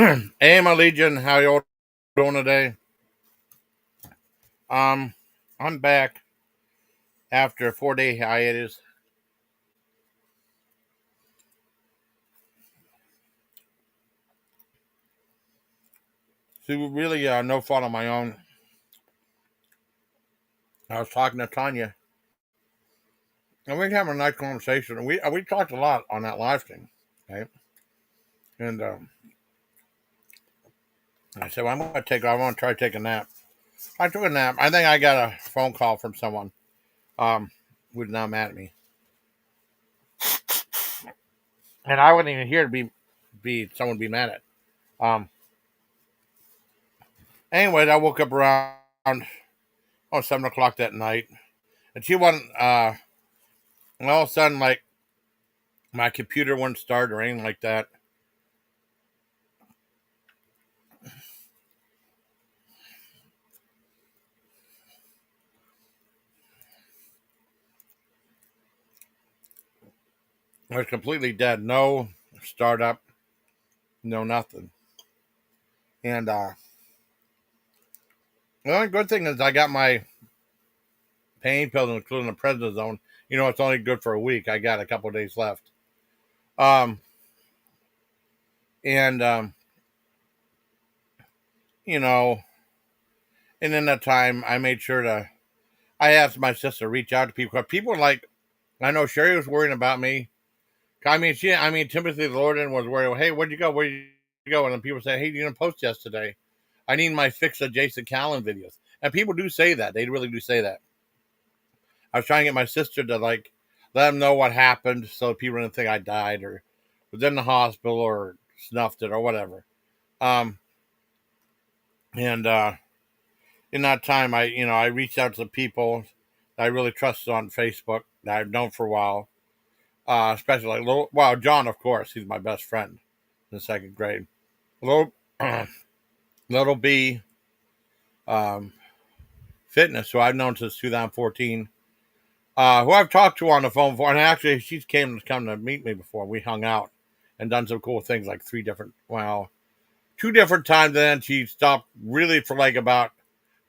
Hey, my Legion, how y'all doing today? Um, I'm back after a 4 day hiatus. So really, no fault of my own. I was talking to Tanya, and we were having a nice conversation. We talked a lot on that live stream, right? And I said, well, I want to try to take a nap. I took a nap. I think I got a phone call from someone who's now mad at me, and I wasn't even here to be someone to be mad at. Um, Anyway, I woke up around 7 o'clock that night, and she wasn't. And all of a sudden, like my computer wouldn't start or anything like that. It was completely dead. No startup, no nothing. And the only good thing is I got my pain pills, including the prednisone. It's only good for a week. I got a couple of days left. Um, and you know, and in that time, I made sure to. I asked my sister to reach out to people. 'Cause people like, I know Sherry was worrying about me. Timothy the Lord was worried. Hey, where'd you go? Where'd you go? And then people say, hey, you didn't post yesterday. I need my fix of Jason Callan videos. And people do say that. They really do say that. I was trying to get my sister to let them know what happened so people didn't think I died or was in the hospital or snuffed it or whatever. Um, and in that time, I reached out to the people that I really trusted on Facebook that I've known for a while. Especially John, of course, he's my best friend in the second grade. Little, little B, um, Fitness, who I've known since 2014, who I've talked to on the phone before, and actually she's come to meet me before. We hung out and done some cool things, like two different times. Then she stopped really for like about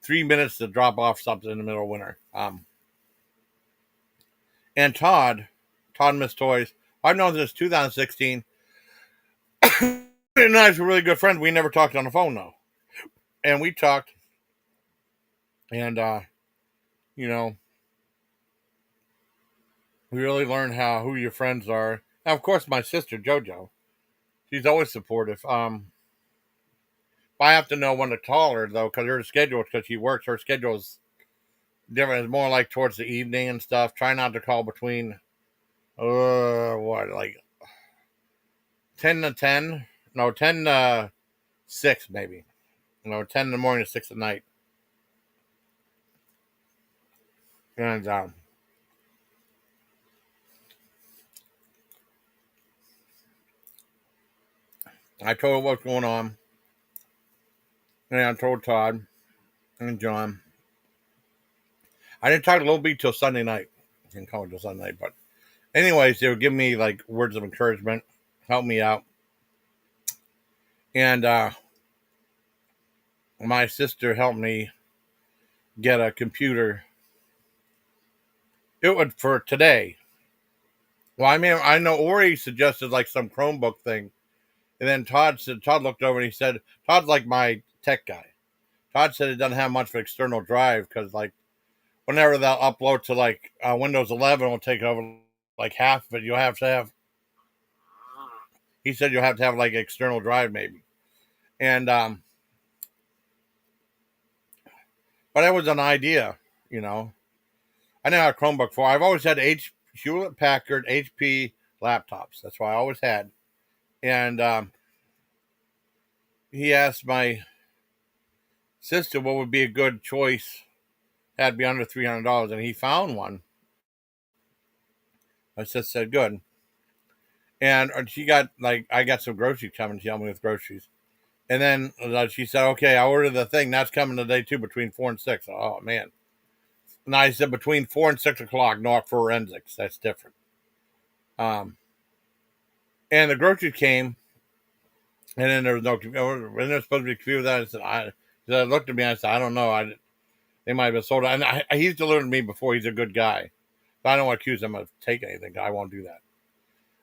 3 minutes to drop off something in the middle of winter. And Toddimus Toys, I've known since 2016, and I was a really good friend. We never talked on the phone though, and we talked, and you know, we really learned who your friends are. Now, of course, my sister Jojo, she's always supportive. I have to know when to call her though, because her schedule, because she works, her schedule is different. It's more like towards the evening and stuff. Try not to call between like 10 to 10, no 10 to 6 maybe, 10 in the morning to 6 at night, and I told her what's going on, and I told Todd and John. I didn't talk to Little B till Sunday night. I didn't call it till Sunday night, but anyways, they were giving me like words of encouragement, help me out, and my sister helped me get a computer. It would for today. Well, I know Ori suggested like some Chromebook thing, and then Todd looked over and he said, Todd's like my tech guy. Todd said it doesn't have much of an external drive because like whenever they'll upload to like Windows 11, will take over like half of it. You'll have to have. He said you'll have to have like external drive maybe, and but that was an idea, you know. I know a Chromebook for. I've always had Hewlett Packard HP laptops. That's what I always had. And he asked my sister what would be a good choice. Had to be under $300, and he found one. My sister said, "Good." And she got like I got some groceries coming to help me with groceries. And then she said, "Okay, I ordered the thing. That's coming today too, between 4 and 6." Oh man! And I said between 4 and 6 o'clock, not forensics. That's different. Um, and the groceries came, And then there was no, and there's supposed to be a computer with that. I looked at me and I said, I don't know. They might have been sold. And he's delivered to me before. He's a good guy. But I don't want to accuse him of taking anything. I won't do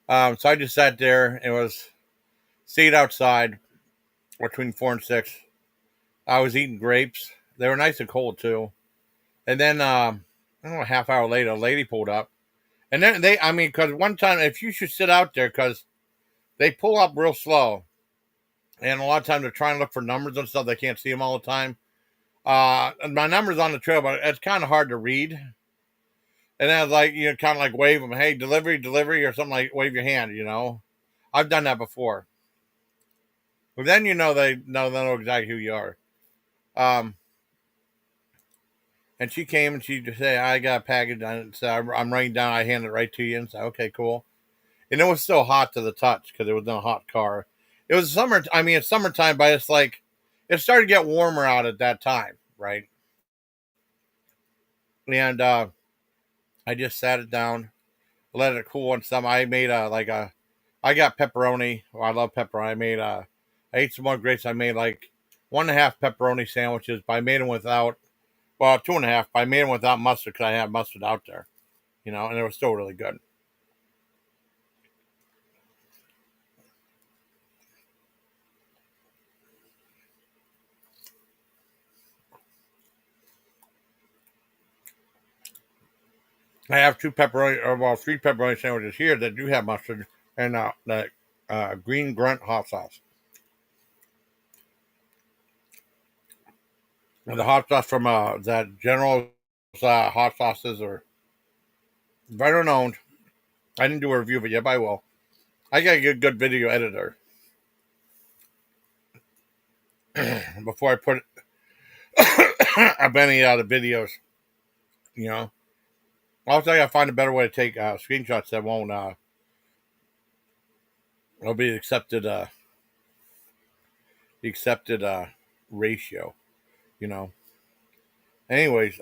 that. So I just sat there. It was stayed outside between 4 and 6. I was eating grapes. They were nice and cold too. And then I don't know, a half hour later, a lady pulled up. And then because one time, if you should sit out there, because they pull up real slow. And a lot of times they're trying to look for numbers and stuff. They can't see them all the time. My number's on the trail, but it's kind of hard to read. And then I was like, kind of like wave them, hey, delivery, or something like wave your hand, I've done that before. But then they know exactly who you are. And she came and she just said, I got a package. And so I'm writing down, I hand it right to you. And said, okay, cool. And it was still hot to the touch because it was in a hot car. It was summer. I mean, it's summertime, but it's like, it started to get warmer out at that time, right? And I just sat it down, let it cool and some. I made I got pepperoni. Well, I love pepperoni. I ate some more grapes. I made like 1.5 pepperoni sandwiches, but I made them without, 2.5, but I made them without mustard because I had mustard out there, and it was still really good. I have 3 pepperoni sandwiches here that do have mustard and the green grunt hot sauce. And the hot sauce from that General's hot sauces are better known. I didn't do a review of it yet, but I will. I got a good video editor before I put up any of the videos, Also, I gotta find a better way to take screenshots that won't will be accepted ratio, you know. Anyways,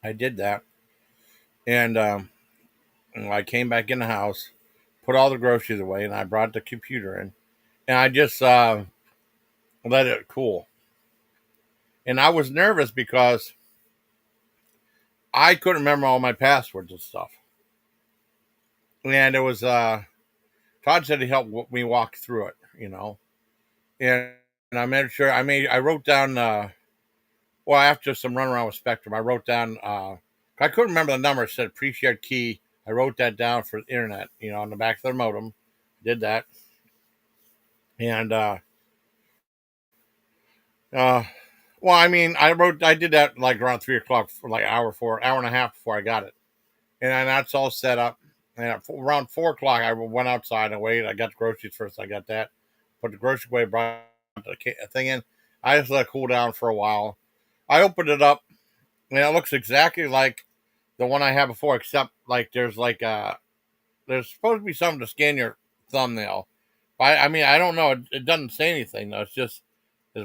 I did that, and I came back in the house, put all the groceries away, and I brought the computer in, and I just let it cool. And I was nervous because I couldn't remember all my passwords and stuff. And it was Todd said he helped me walk through it, And I made sure I wrote down after some run around with Spectrum, I wrote down I couldn't remember the number. It said pre-shared key. I wrote that down for the internet, on the back of their modem. Did that. And I did that like around 3 o'clock for like hour and a half before I got it. And then that's all set up. And around 4 o'clock, I went outside and waited. I got the groceries first. I got that. Put the grocery away, brought the thing in. I just let it cool down for a while. I opened it up, and it looks exactly like the one I had before, except like there's supposed to be something to scan your thumbnail. But I don't know. It doesn't say anything though. It's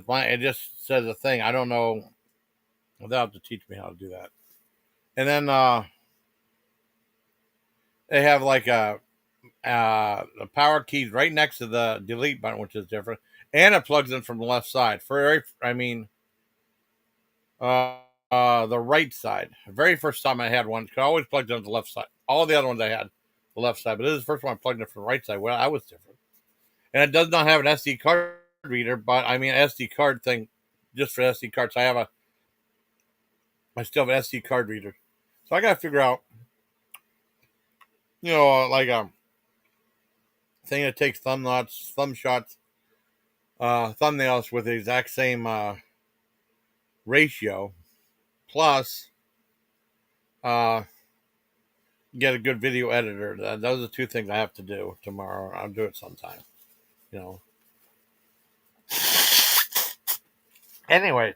blank. It just says a thing. I don't know. They'll have to teach me how to do that. And then they have like the power keys right next to the delete button, which is different, and it plugs in from the left side. The right side. The very first time I had one, I always plugged in the left side. All the other ones I had the left side, but this is the first one I plugged in from the right side. Well, I was different, and it does not have an SD card reader, but SD card thing just for SD cards. I still have an SD card reader, so I got to figure out, like a thing that takes thumb shots, thumbnails with the exact same ratio, plus get a good video editor. Those are the 2 things I have to do tomorrow. I'll do it sometime, Anyway,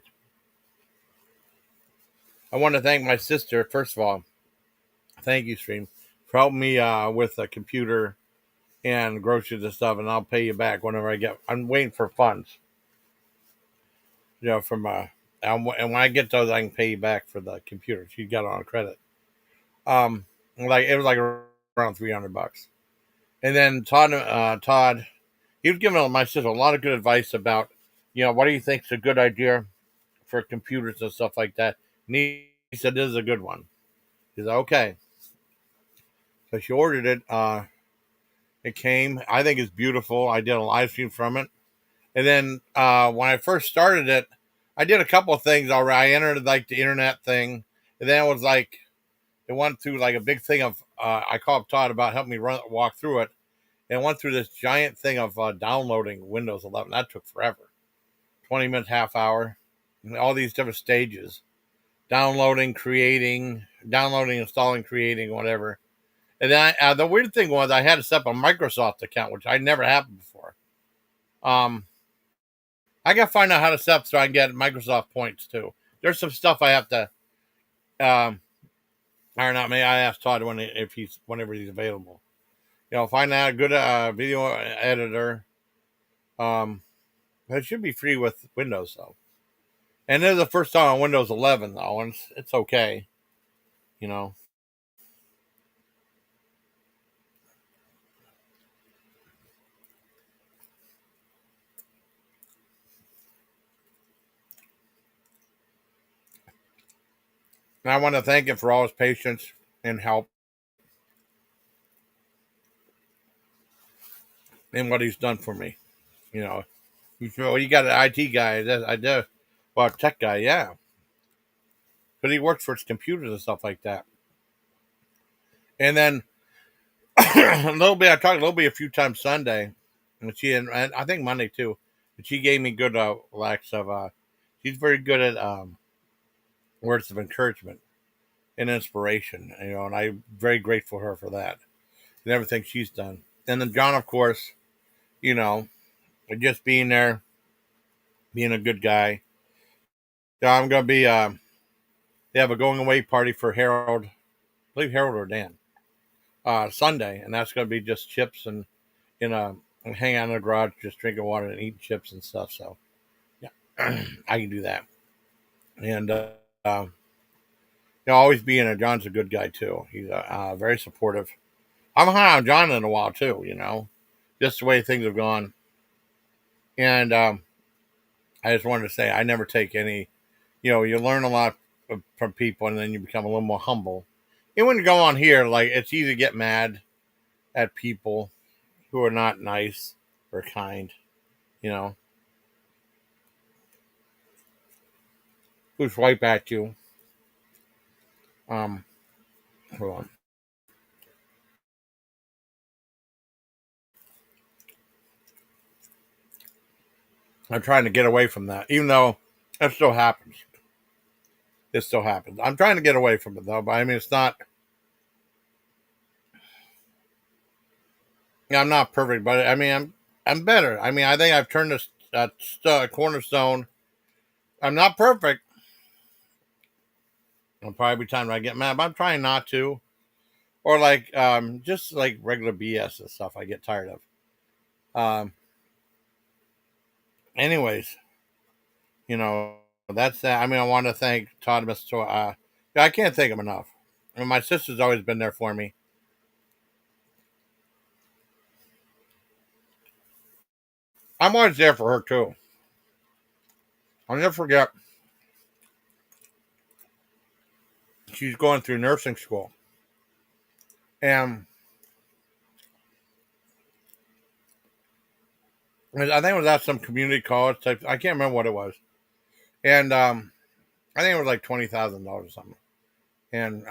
I want to thank my sister. First of all, thank you, Stream, for helping me with a computer and groceries and stuff, and I'll pay you back whenever I get. I'm waiting for funds, from and when I get those, I can pay you back for the computer. She got it on credit. It was like around $300, and then Todd He was giving my sister a lot of good advice about, what do you think is a good idea for computers and stuff like that. And he said, this is a good one. He said, okay. So she ordered it. It came. I think it's beautiful. I did a live stream from it. And then when I first started it, I did a couple of things already. I entered like the internet thing. And then it was like, it went through like a big thing of, I called Todd about helping me walk through it. And it went through this giant thing of downloading Windows 11. That took forever. 20 minutes, half hour. And all these different stages. Downloading, installing, creating, whatever. And then the weird thing was I had to set up a Microsoft account, which I never happened before. I got to find out how to set up so I can get Microsoft points too. There's some stuff I have to iron out. May I ask Todd whenever he's available. Find out a good video editor. It should be free with Windows though. And this is the first time on Windows 11 though, and it's okay. And I want to thank him for all his patience and help in what he's done for me. You got an IT guy. I do. Well, a tech guy, yeah. But he works for his computers and stuff like that. And then a little bit, I talked a little bit a few times Sunday, and I think Monday too. And she gave me good lacks of. She's very good at words of encouragement and inspiration. And I'm very grateful to her for that and everything she's done. And then John, of course, just being there, being a good guy. I'm gonna be. They have a going away party for Harold. I believe Harold or Dan. Sunday, and that's going to be just chips and hang out in the garage, just drinking water and eating chips and stuff. So, yeah, I can do that. And always being John's a good guy too. He's very supportive. I'm high on John in a while too. Just the way things have gone. And I just wanted to say I never take any. You learn a lot from people, and then you become a little more humble. And when you go on here, like it's easy to get mad at people who are not nice or kind, who swipe at you. Hold on. I'm trying to get away from that, even though it still happens. It still happens. I'm trying to get away from it though, but I mean, it's not. I'm not perfect, but I mean, I'm better. I mean, I think I've turned this cornerstone. I'm not perfect. There'll probably be times I get mad, but I'm trying not to. Or like just like regular BS and stuff I get tired of. Anyways, that's that. I mean, I want to thank Toddimus. I can't thank him enough. I mean, my sister's always been there for me. I'm always there for her too. I'll never forget. She's going through nursing school, and I think it was at some community college type. I can't remember what it was, and I think it was like $20,000 or something. And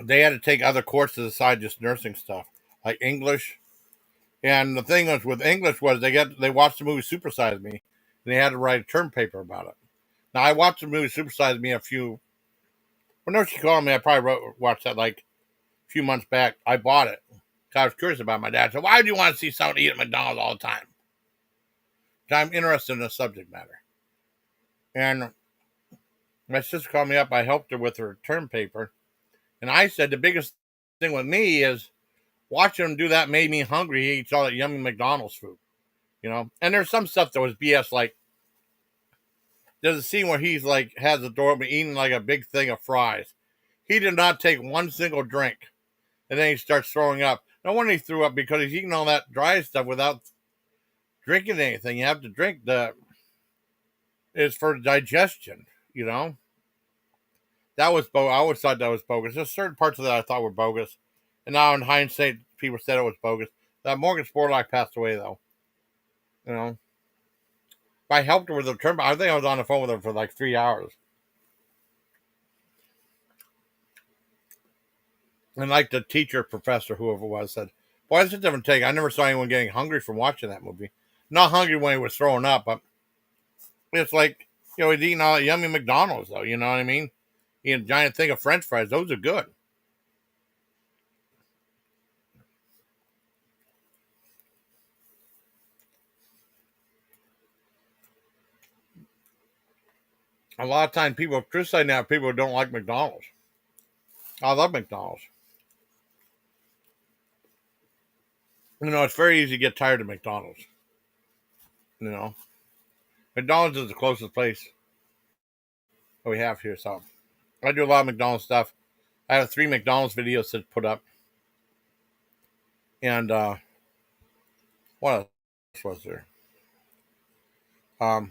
they had to take other courses aside just nursing stuff, like English. And the thing was with English was they watched the movie Super Size Me, and they had to write a term paper about it. Now I watched the movie Super Size Me whenever she called me, I probably watched that like a few months back. I bought it. I was curious about my dad. So why do you want to see someone eat at McDonald's all the time? I'm interested in the subject matter. And my sister called me up. I helped her with her term paper. And I said the biggest thing with me is watching him do that made me hungry. He eats all that yummy McDonald's food. And there's some stuff that was BS. Like there's a scene where he's like has the door open eating like a big thing of fries. He did not take one single drink. And then he starts throwing up. No wonder he threw up because he's eating all that dry stuff without drinking anything. You have to drink it's for digestion, you know? That was bogus. I always thought that was bogus. There's certain parts of that I thought were bogus. And now in hindsight, people said it was bogus. That Morgan Sporlock passed away, though. You know? I helped her with the term. I think I was on the phone with her for like 3 hours. And like the teacher, professor, whoever it was, said, boy, that's a different take. I never saw anyone getting hungry from watching that movie. Not hungry when he was throwing up, but it's like, he's eating all that yummy McDonald's, though. You know what I mean? Eating a giant thing of French fries. Those are good. A lot of times people criticize now people who don't like McDonald's. I love McDonald's. It's very easy to get tired of McDonald's. You know, McDonald's is the closest place that we have here. So I do a lot of McDonald's stuff. I have 3 McDonald's videos to put up. And what else was there? I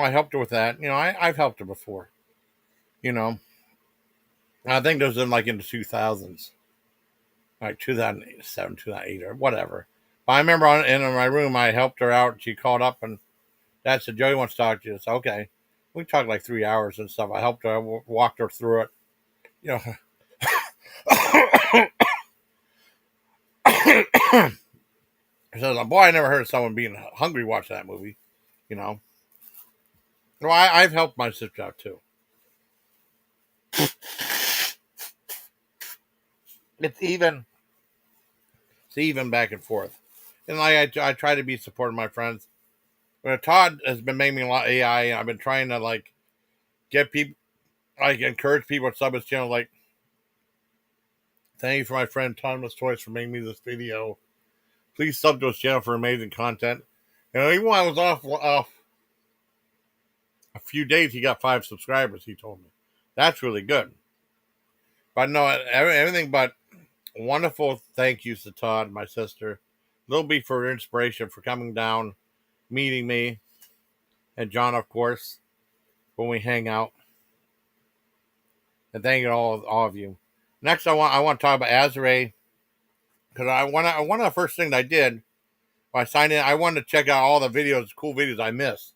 helped her with that. I've helped her before. You know, I think those in in the 2000s, like 2007, 2008, or whatever. But I remember in my room, I helped her out. She called up and Dad said, Joey wants to talk to you. So, okay. We talked like 3 hours and stuff. I helped her, walked her through it. You know, I said, boy, I never heard of someone being hungry watching that movie. Well, I've helped my sister out too. It's even back and forth. And I try to be supportive of my friends. Todd has been making me a lot of AI, and I've been trying to get people, encourage people to sub his channel. Thank you for my friend Toddimus Toys for making me this video. Please sub to his channel for amazing content. Even when I was off a few days, he got 5 subscribers. He told me that's really good. But no, everything but wonderful thank yous to Todd, my sister, Little B for inspiration for coming down, meeting me, and John, of course, when we hang out. And thank you to all of you. Next, I want to talk about Azzerae, because one of the first things I did when I signed in, I wanted to check out all the videos, cool videos I missed.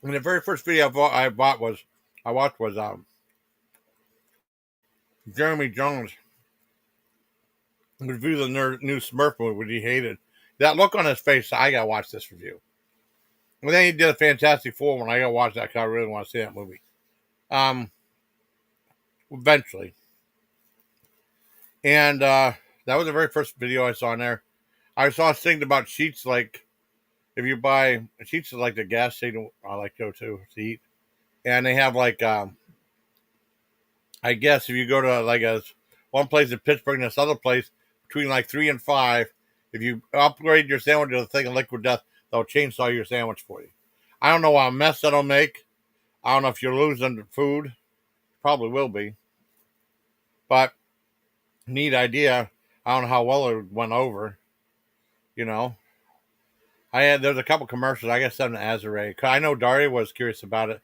And the very first video I watched was Jeremy Jones review the new Smurf movie, which he hated. That look on his face, I gotta watch this review. And then he did a Fantastic Four one. I gotta watch that because I really want to see that movie. Eventually. And that was the very first video I saw in there. I saw a thing about sheets, if you buy sheets at the gas station, I like to go to eat. And they have I guess if you go to one place in Pittsburgh and this other place, between 3 and 5, if you upgrade your sandwich to the thing of liquid death, they'll chainsaw your sandwich for you. I don't know what mess that'll make. I don't know if you're losing food. Probably will be. But neat idea. I don't know how well it went over. There's a couple commercials. I got sent to Azzerae. I know Daria was curious about it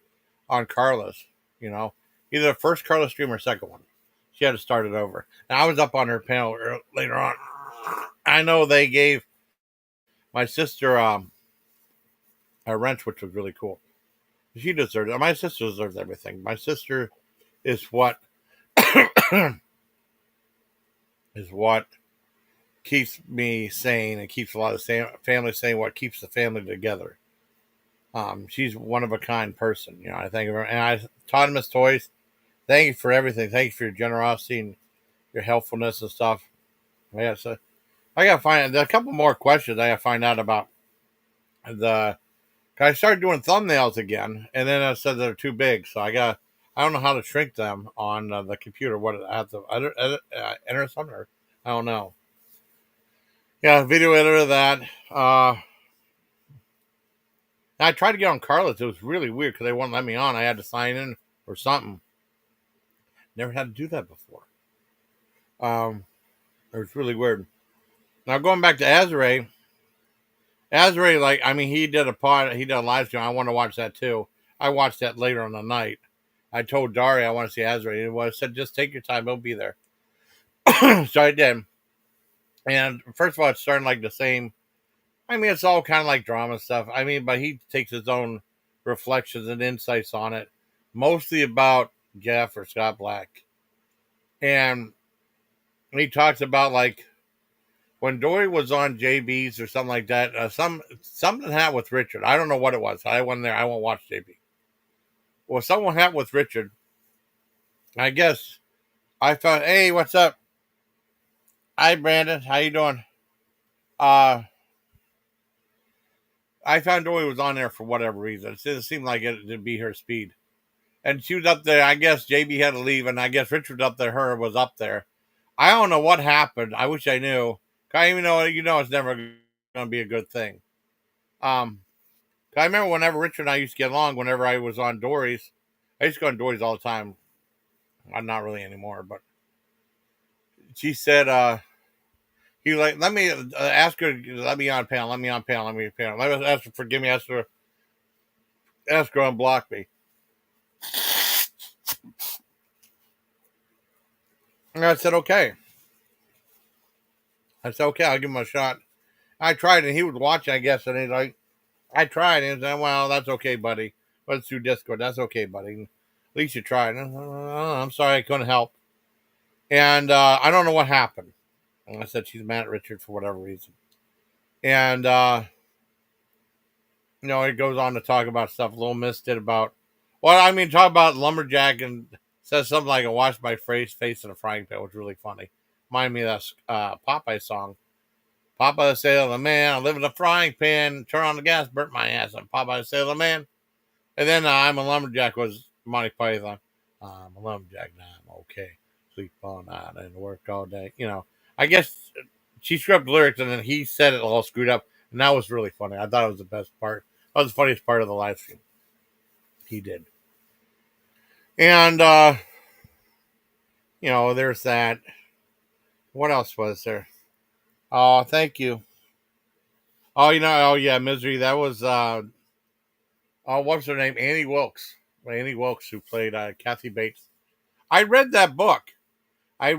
on Carla's. Either the first Carla stream or second one. She had to start it over. And I was up on her panel later on. I know they gave my sister a wrench, which was really cool. She deserved it. My sister deserves everything. My sister is what keeps me sane and keeps a lot of family sane. What keeps the family together. She's one of a kind person. I thank her. And Toddimus Toys, thank you for everything. Thank you for your generosity and your helpfulness and stuff. Yeah, so I gotta find a couple more questions. I gotta find out about I started doing thumbnails again, and then I said they're too big, so I don't know how to shrink them on the computer. What I have to enter something? Or, I don't know. Yeah, video editor that. And I tried to get on Carlos. It was really weird because they wouldn't let me on. I had to sign in or something. Never had to do that before. It was really weird. Now going back to Azzerae, like I mean, he did a live stream. I want to watch that too. I watched that later on the night. I told Dari I want to see Azzerae, and I said just take your time, he'll be there. So I did. And first of all, it's starting like the same. I mean, it's all kind of like drama stuff. I mean, but he takes his own reflections and insights on it, mostly about Jeff or Scott Black, and he talks about like when Dory was on JB's or something like that. Something happened with Richard. I don't know what it was. I wasn't there. I won't watch JB. Well, something happened with Richard. I guess I thought, hey, what's up? Hi, Brandon. How you doing? Uh, I found Dory was on there for whatever reason. It didn't seem like it to be her speed. And she was up there. I guess JB had to leave, and I guess Richard up there, her was up there. I don't know what happened. I wish I knew. I even know it's never going to be a good thing. I remember whenever Richard and I used to get along, whenever I was on Dory's, I used to go on Dory's all the time. I'm not really anymore, but she said, he like, let me ask her, let me on panel, let me on panel, let me on panel. Let me ask her, forgive me, ask her to unblock me. And I said, okay. I'll give him a shot. I tried, and he was watching, I guess, and he's like, I tried, and he said, well, that's okay, buddy. Let's do Discord. That's okay, buddy. At least you tried. I'm sorry I couldn't help. And I don't know what happened. And I said she's mad at Richard for whatever reason. And, it goes on to talk about stuff Lil Miss did about, talk about Lumberjack and says something like, I washed my face in a frying pan, which was really funny. Remind me of that Popeye song. Popeye sailor man, I live in a frying pan, turn on the gas, burnt my ass. I'm Popeye sailor man. And then I'm a lumberjack was Monty Python. I'm a lumberjack now, I'm okay. Sleep all night and work all day. I guess she scrubbed lyrics and then he said it all screwed up. And that was really funny. I thought it was the best part. That was the funniest part of the live stream. He did. And, there's that. What else was there? Oh, thank you. Oh, yeah, Misery. That was, what's her name? Annie Wilkes. Annie Wilkes, who played Kathy Bates. I read that book. In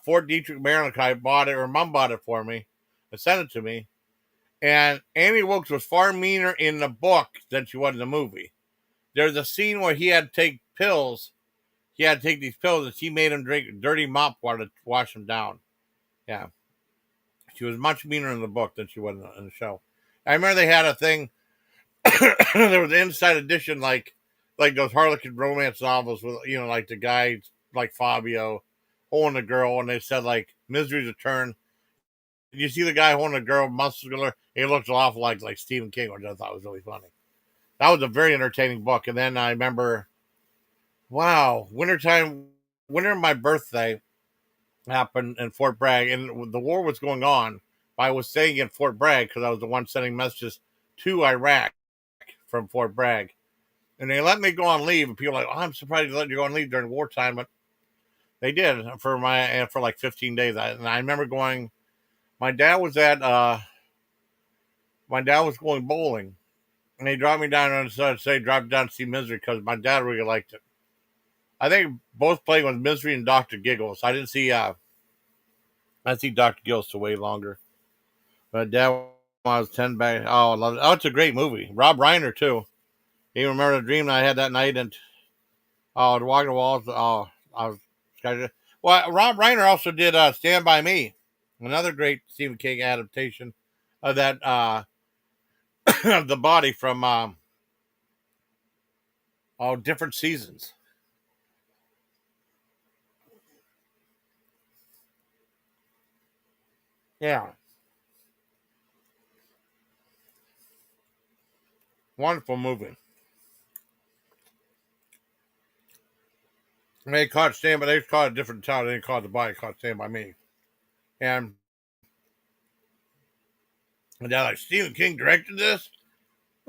Fort Detrick, Maryland. I bought it, or Mom bought it for me. And sent it to me. And Annie Wilkes was far meaner in the book than she was in the movie. There's a scene where he had to take pills. He had to take these pills, and she made him drink dirty mop water to wash him down. Yeah. She was much meaner in the book than she was in the show. I remember they had a thing. There was an inside edition, like those Harlequin romance novels with, like the guy like Fabio holding a girl, and they said like Misery's a turn. You see the guy holding a girl, muscular. He looks awful like Stephen King, which I thought was really funny. That was a very entertaining book. And then I remember, wow, winter of my birthday happened in Fort Bragg, and the war was going on. I was staying in Fort Bragg because I was the one sending messages to Iraq from Fort Bragg. And they let me go on leave, and people were like, oh, I'm surprised they let you go on leave during wartime, but they did for like 15 days. And I remember going, my dad was going bowling, and he dropped me down and said, drop me down to see Misery because my dad really liked it. I think both playing with Misery and Dr. Giggles. I didn't see, I see Dr. Giggles for way longer. But dad, when I was 10 back, oh, I love it. Oh, it's a great movie. Rob Reiner, too. You remember the dream I had that night, and the Walking the Walls. Oh, I was excited. Well, Rob Reiner also did Stand By Me, another great Stephen King adaptation of that the body from all different seasons. Yeah, wonderful movie. And they called Stand By. They called it a different title. They didn't call it the body. They called it Stand By Me. And they're like, Stephen King directed this?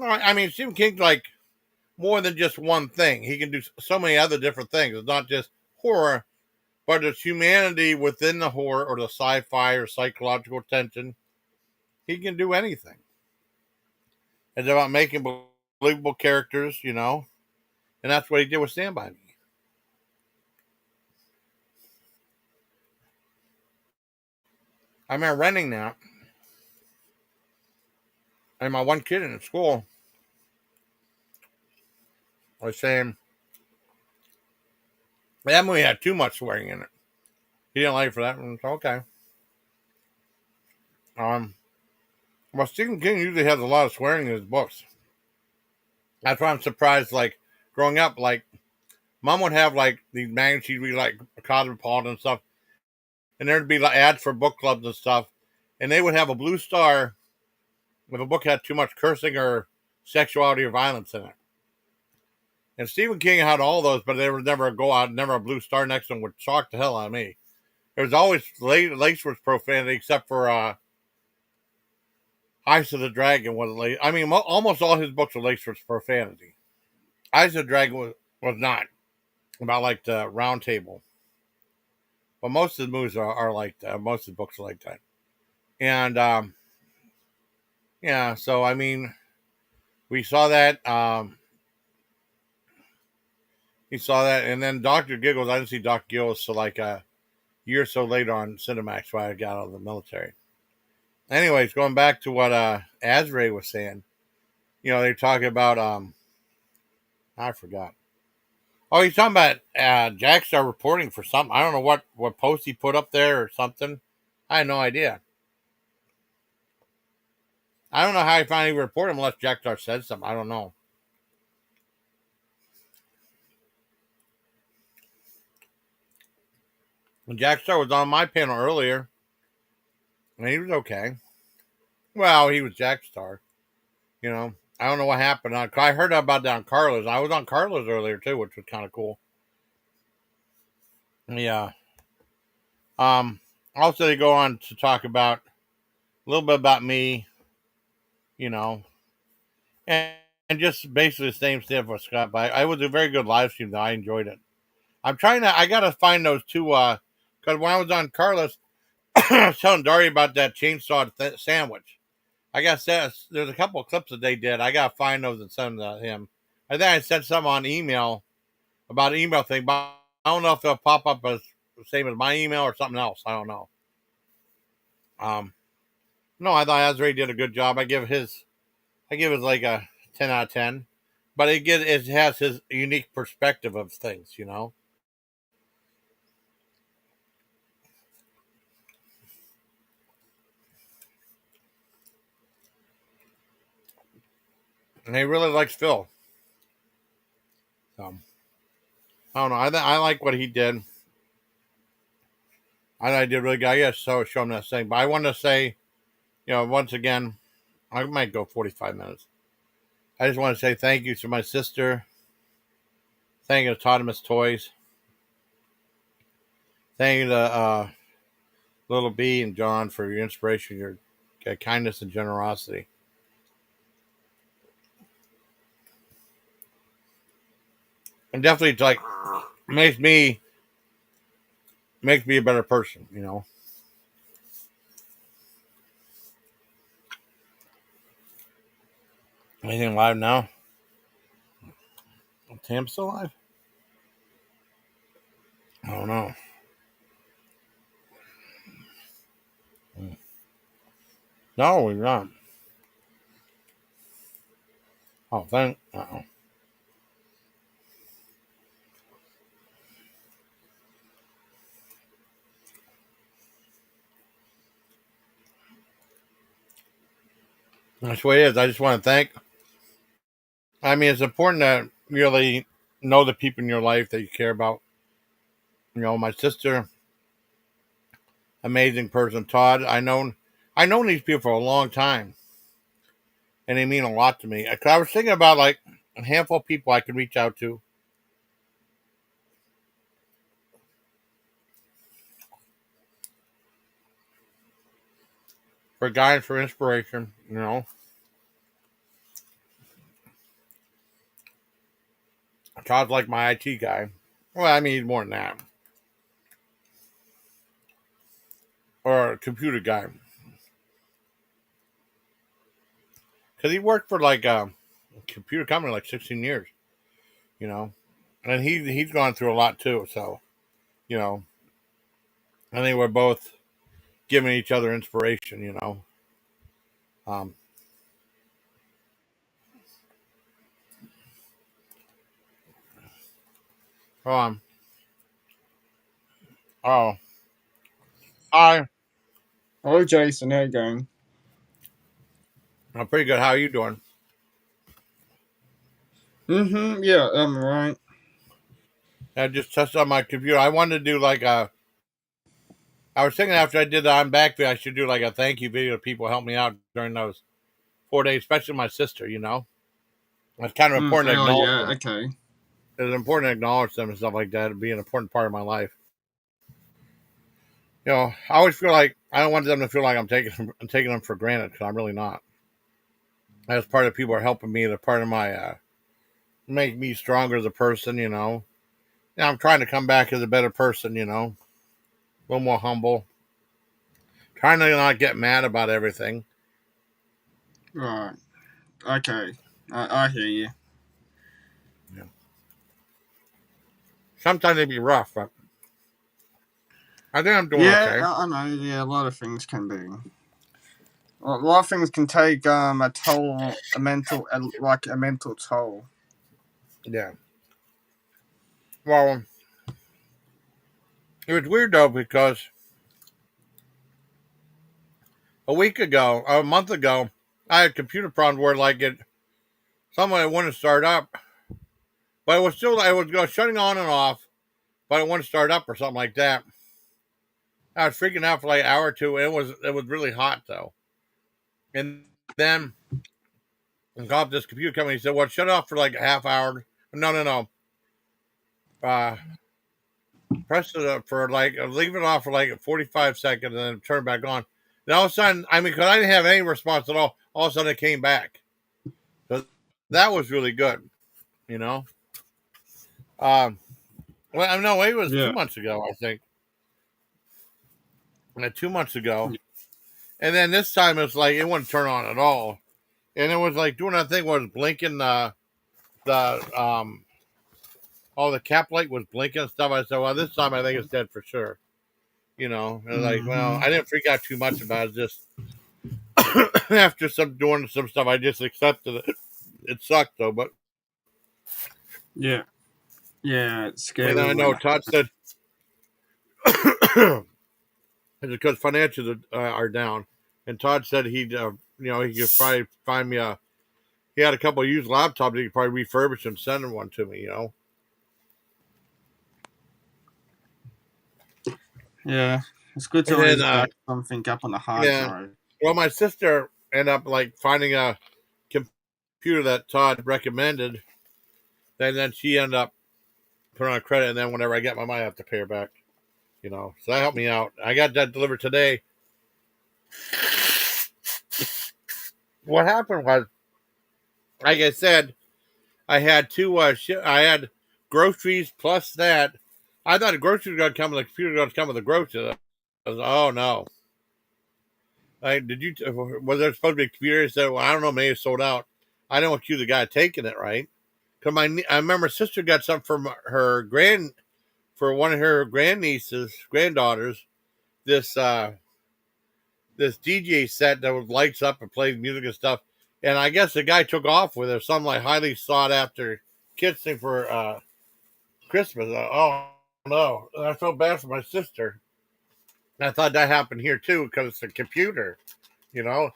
I mean, Stephen King's like more than just one thing. He can do so many other different things. It's not just horror, but it's humanity within the horror or the sci-fi or psychological tension. He can do anything. It's about making believable characters, and that's what he did with Stand By Me. I remember renting that, and my one kid in school was saying that movie had too much swearing in it. He didn't like it for that, and it's okay. Um, well, Stephen King usually has a lot of swearing in his books. That's why I'm surprised. Like growing up, like Mom would have like these magazines we like Cosmopolitan and stuff, and there'd be like ads for book clubs and stuff, and they would have a blue star if a book had too much cursing or sexuality or violence in it. And Stephen King had all those, but there was never a go out, never a blue star next to him, which shocked the hell out of me. There was always laced with profanity, except for Eyes of the Dragon was laced. I mean, almost all his books are laced with profanity. Eyes of the Dragon was not about like the Round Table, but most of the movies are like that. Most of the books are like that. And yeah, so I mean, we saw that. He saw that, and then Doctor Giggles. I didn't see Doctor Giggles till like a year or so later on Cinemax, when I got out of the military. Anyways, going back to what Azzerae was saying, they're talking about I forgot. Oh, he's talking about Jackstar reporting for something. I don't know what post he put up there or something. I had no idea. I don't know how he finally reported him unless Jackstar said something. I don't know. And Jackstar was on my panel earlier, and he was okay. Well, he was Jackstar. I don't know what happened. I heard about that on Carla's. I was on Carla's earlier too, which was kind of cool. Yeah. Also, they go on to talk about a little bit about me, you know, and, and just basically the same stuff with Scott. But I was a very good live stream, though. I enjoyed it. I got to find those two, because when I was on Carlos, I was telling Dari about that chainsaw sandwich. I got sent, there's a couple of clips that they did. I got to find those and send them to him. I think I sent some on email about an email thing, but I don't know if they'll pop up as the same as my email or something else. I don't know. Um, no, I thought Azzerae did a good job. I give it like a 10 out of 10, but it has his unique perspective of things. And he really likes Phil. So I don't know. I like what he did. I did really good. I guess so. Show him that thing, but I want to say, once again, I might go 45 minutes. I just want to say thank you to my sister. Thank you to Toddimus Toys. Thank you to Little B and John for your inspiration, your kindness and generosity. And definitely like makes me a better person. Anything live now? Tam's still alive? I don't know. No, we're not. Oh, thank. Uh-oh. That's the way it is. I just want to thank. I mean, it's important to really know the people in your life that you care about. My sister, amazing person. Todd, I known these people for a long time, and they mean a lot to me. I was thinking about like a handful of people I could reach out to for guidance, for inspiration. Todd's like my IT guy. Well, I mean, he's more than that. Or a computer guy. Because he worked for like a computer company like 16 years, you know. And he's gone through a lot too. So, you know, I think we're both giving each other inspiration, you know. Um, um, oh, hi. Hello, Jason. How you going? I'm pretty good. How are you doing? Yeah, I'm right. I just touched on my computer. I wanted to do like a. I was thinking after I did the I'm back video, I should do like a thank you video to people who helped me out during those 4 days, especially my sister. You know, it's kind of important to Oh, acknowledge yeah. them. Okay. It's important to acknowledge them and stuff like that. It'd be an important part of my life. You know, I always feel like I don't want them to feel like I'm taking them for granted because I'm really not. As part of people are helping me, they're part of my make me stronger as a person. You know, yeah, I'm trying to come back as a better person. You know, a little more humble, trying to not get mad about everything. Right. Okay. I hear you. Yeah. Sometimes they be rough, but I think I'm doing Yeah, okay. I know. Yeah, a lot of things can be. A lot of things can take a toll, a mental toll. Yeah. Well, it was weird though because a month ago, I had computer problems where like someone wouldn't start up, but it was shutting on and off, but it wouldn't start up or something like that. I was freaking out for like an hour or two. It was really hot though, and then I called this computer company. He said, "Well, shut it off for like a half hour." No, no, no. Uh, Press it up for like leave it off for like 45 seconds and then turn it back on. And all of a sudden, I mean, because I didn't have any response at all of a sudden it came back. So that was really good, you know. Um, well, no, it was two Yeah. months ago, I think. 2 months ago, and then this time it's like it wouldn't turn on at all, and it was like doing that thing where it was blinking the oh, the cap light was blinking and stuff. I said, well, this time I think it's dead for sure. You know, and like, well, Mm-hmm. I didn't freak out too much about it. Just after some doing some stuff, I just accepted it. It sucked though, but Yeah. Yeah, it's and scary I when know that Todd happens. said it's because financials are down, and Todd said he could probably find me a. He had a couple of used laptops he could probably refurbish and send one to me. You know, Yeah. It's good to and then always back something up on the hard yeah, drive. well, my sister ended up like finding a computer that Todd recommended, and then she ended up putting on credit, and then whenever I get my money, I have to pay her back. You know, so that helped me out. I got that delivered today. What happened was, like I said, I had I had groceries plus that. I thought the groceries were going to come, and the computer was going to come with the groceries. I was like, oh no! Like, was there supposed to be a computer? I said, well, I don't know, maybe it sold out. I didn't want you, the guy taking it, right? Because I remember sister got something from for one of her granddaughters. This this DJ set that was lights up and plays music and stuff. And I guess the guy took off with her some like highly sought after kids thing for Christmas. Oh no, and I felt bad for my sister. And I thought that happened here too because it's a computer. You know,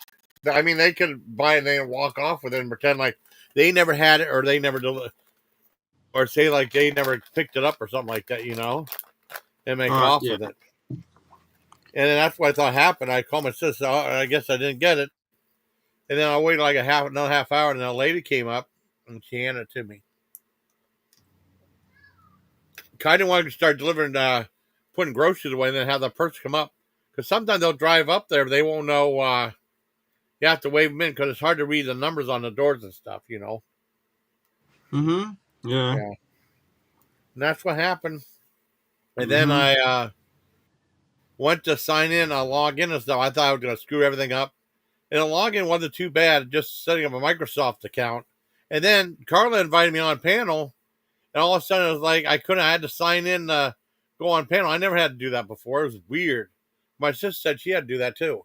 I mean they could buy it and walk off with it and pretend like they never had it or they never or say like they never picked it up or something like that. You know, and make off Yeah. with it. And then that's what I thought happened. I called my sister. Oh, I guess I didn't get it. And then I waited like another half hour, and then a lady came up and she handed it to me. Kind of wanted to start delivering, putting groceries away, and then have the person come up because sometimes they'll drive up there, but they won't know. You have to wave them in because it's hard to read the numbers on the doors and stuff. You know. Mm-hmm. Yeah. Yeah. And that's what happened. And then Mm-hmm. I went to sign in, log in and stuff. I thought I was going to screw everything up. And the login wasn't too bad, just setting up a Microsoft account. And then Carla invited me on panel, and all of a sudden it was like I had to sign in to go on panel. I never had to do that before. It was weird. My sister said she had to do that too.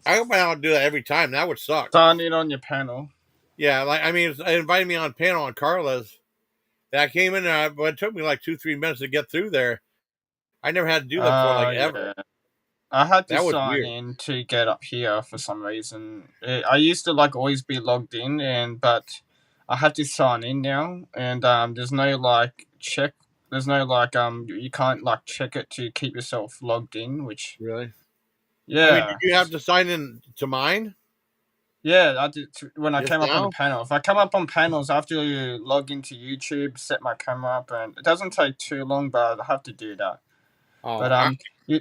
I hope I don't do that every time. That would suck. Sign in on your panel. Yeah, like I mean, it invited me on panel on Carla's. And I came in there, but it took me like 2-3 minutes to get through there. I never had to do that before, like ever. Yeah. I had to That was sign weird. in to get up here for some reason. I used to like always be logged in, but I have to sign in now, and there's no like check. There's no like you can't like check it to keep yourself logged in. Which Really? I mean, did yeah, you have to sign in to mine yeah. I did when I just came up on the now? panel. If I come up on panels, I have to log into YouTube, set my camera up, and it doesn't take too long, but I have to do that. Oh, But you,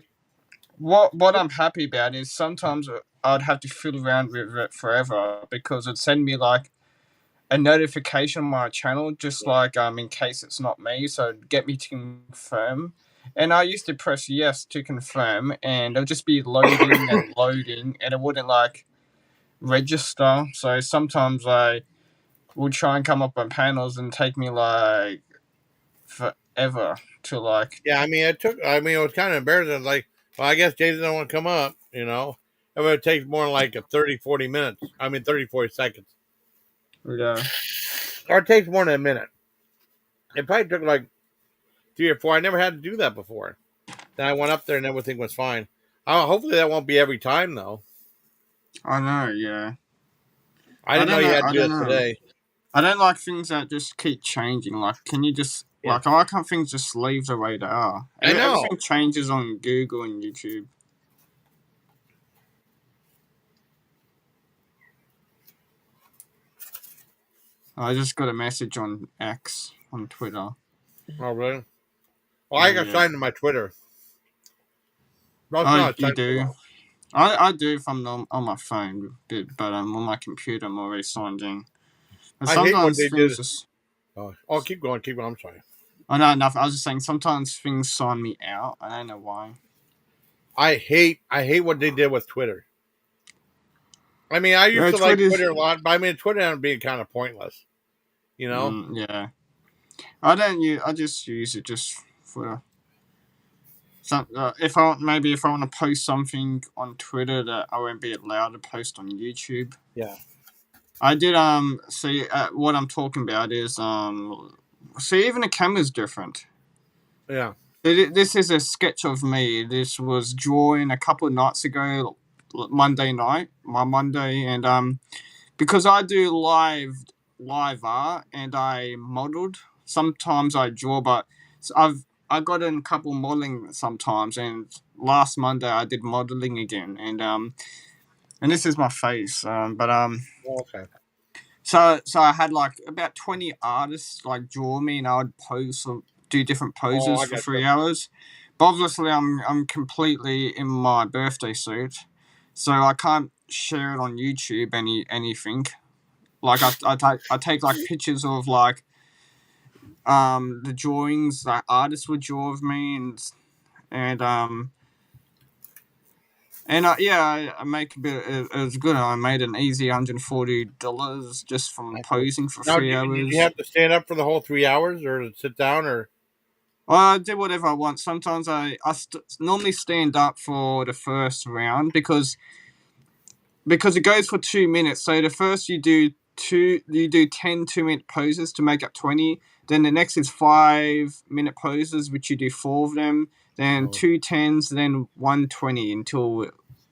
what I'm happy about is sometimes I'd have to fiddle around with it forever because it'd send me like a notification on my channel, just like in case it's not me, so it'd get me to confirm. And I used to press yes to confirm, and it'll just be loading and loading, and it wouldn't like register. So sometimes I would try and come up on panels and take me like forever to like. yeah. I mean, it was kind of embarrassing. Like, well, I guess Jason don't want to come up. You know, it would take more than like a 30, 40 minutes. I mean, 30, 40 seconds. Yeah. Or it takes more than a minute. It probably took like 3 or 4. I never had to do that before. Then I went up there and everything was fine. Hopefully that won't be every time though. I know, yeah. I didn't know you had to I do don't it know. today. I don't like things that just keep changing. Like, can you just Yeah, like? Why can't things just leave the way they are? I know. Everything changes on Google and YouTube. I just got a message on X on Twitter. Oh really? Well, Oh I got yeah. signed to my Twitter. No, it's Oh, not you signed to do. though. I do if I'm on my phone, but on my computer I'm already signed in. And I hate what sometimes they things did. just. Oh, keep going, keep going. I'm sorry. Oh no, nothing. I was just saying sometimes things sign me out. I don't know why. I hate what they did with Twitter. I mean, I used Yeah, to like Twitter's. Twitter a lot, but I mean, Twitter ended up being kind of pointless. You know? Yeah. I don't use. I just use it just for some. If I want to post something on Twitter that I won't be allowed to post on YouTube. Yeah. I did see what I'm talking about is see even the camera's different. Yeah. This is a sketch of me. This was drawing a couple of nights ago, Monday night, my Monday, and because I do live art and I modeled. Sometimes I draw, but I got in a couple modeling sometimes. And last Monday I did modeling again, and this is my face. But Oh, okay. so I had like about 20 artists like draw me, and I would pose or do different Oh, poses I for got you. 3 hours. But obviously I'm completely in my birthday suit, so I can't share it on YouTube anything. Like I take like pictures of like the drawings that artists would draw of me, and yeah, I make a bit. It was good. I made an easy $140 just from I see. posing for Now, three did you hours. have to stand up for the whole 3 hours, or sit down, or Well, I do whatever I want. Sometimes normally stand up for the first round because it goes for 2 minutes. So the first you do 10 2 minute poses to make up 20. Then the next is 5 minute poses, which you do four of them. Then oh, two tens, then 120 until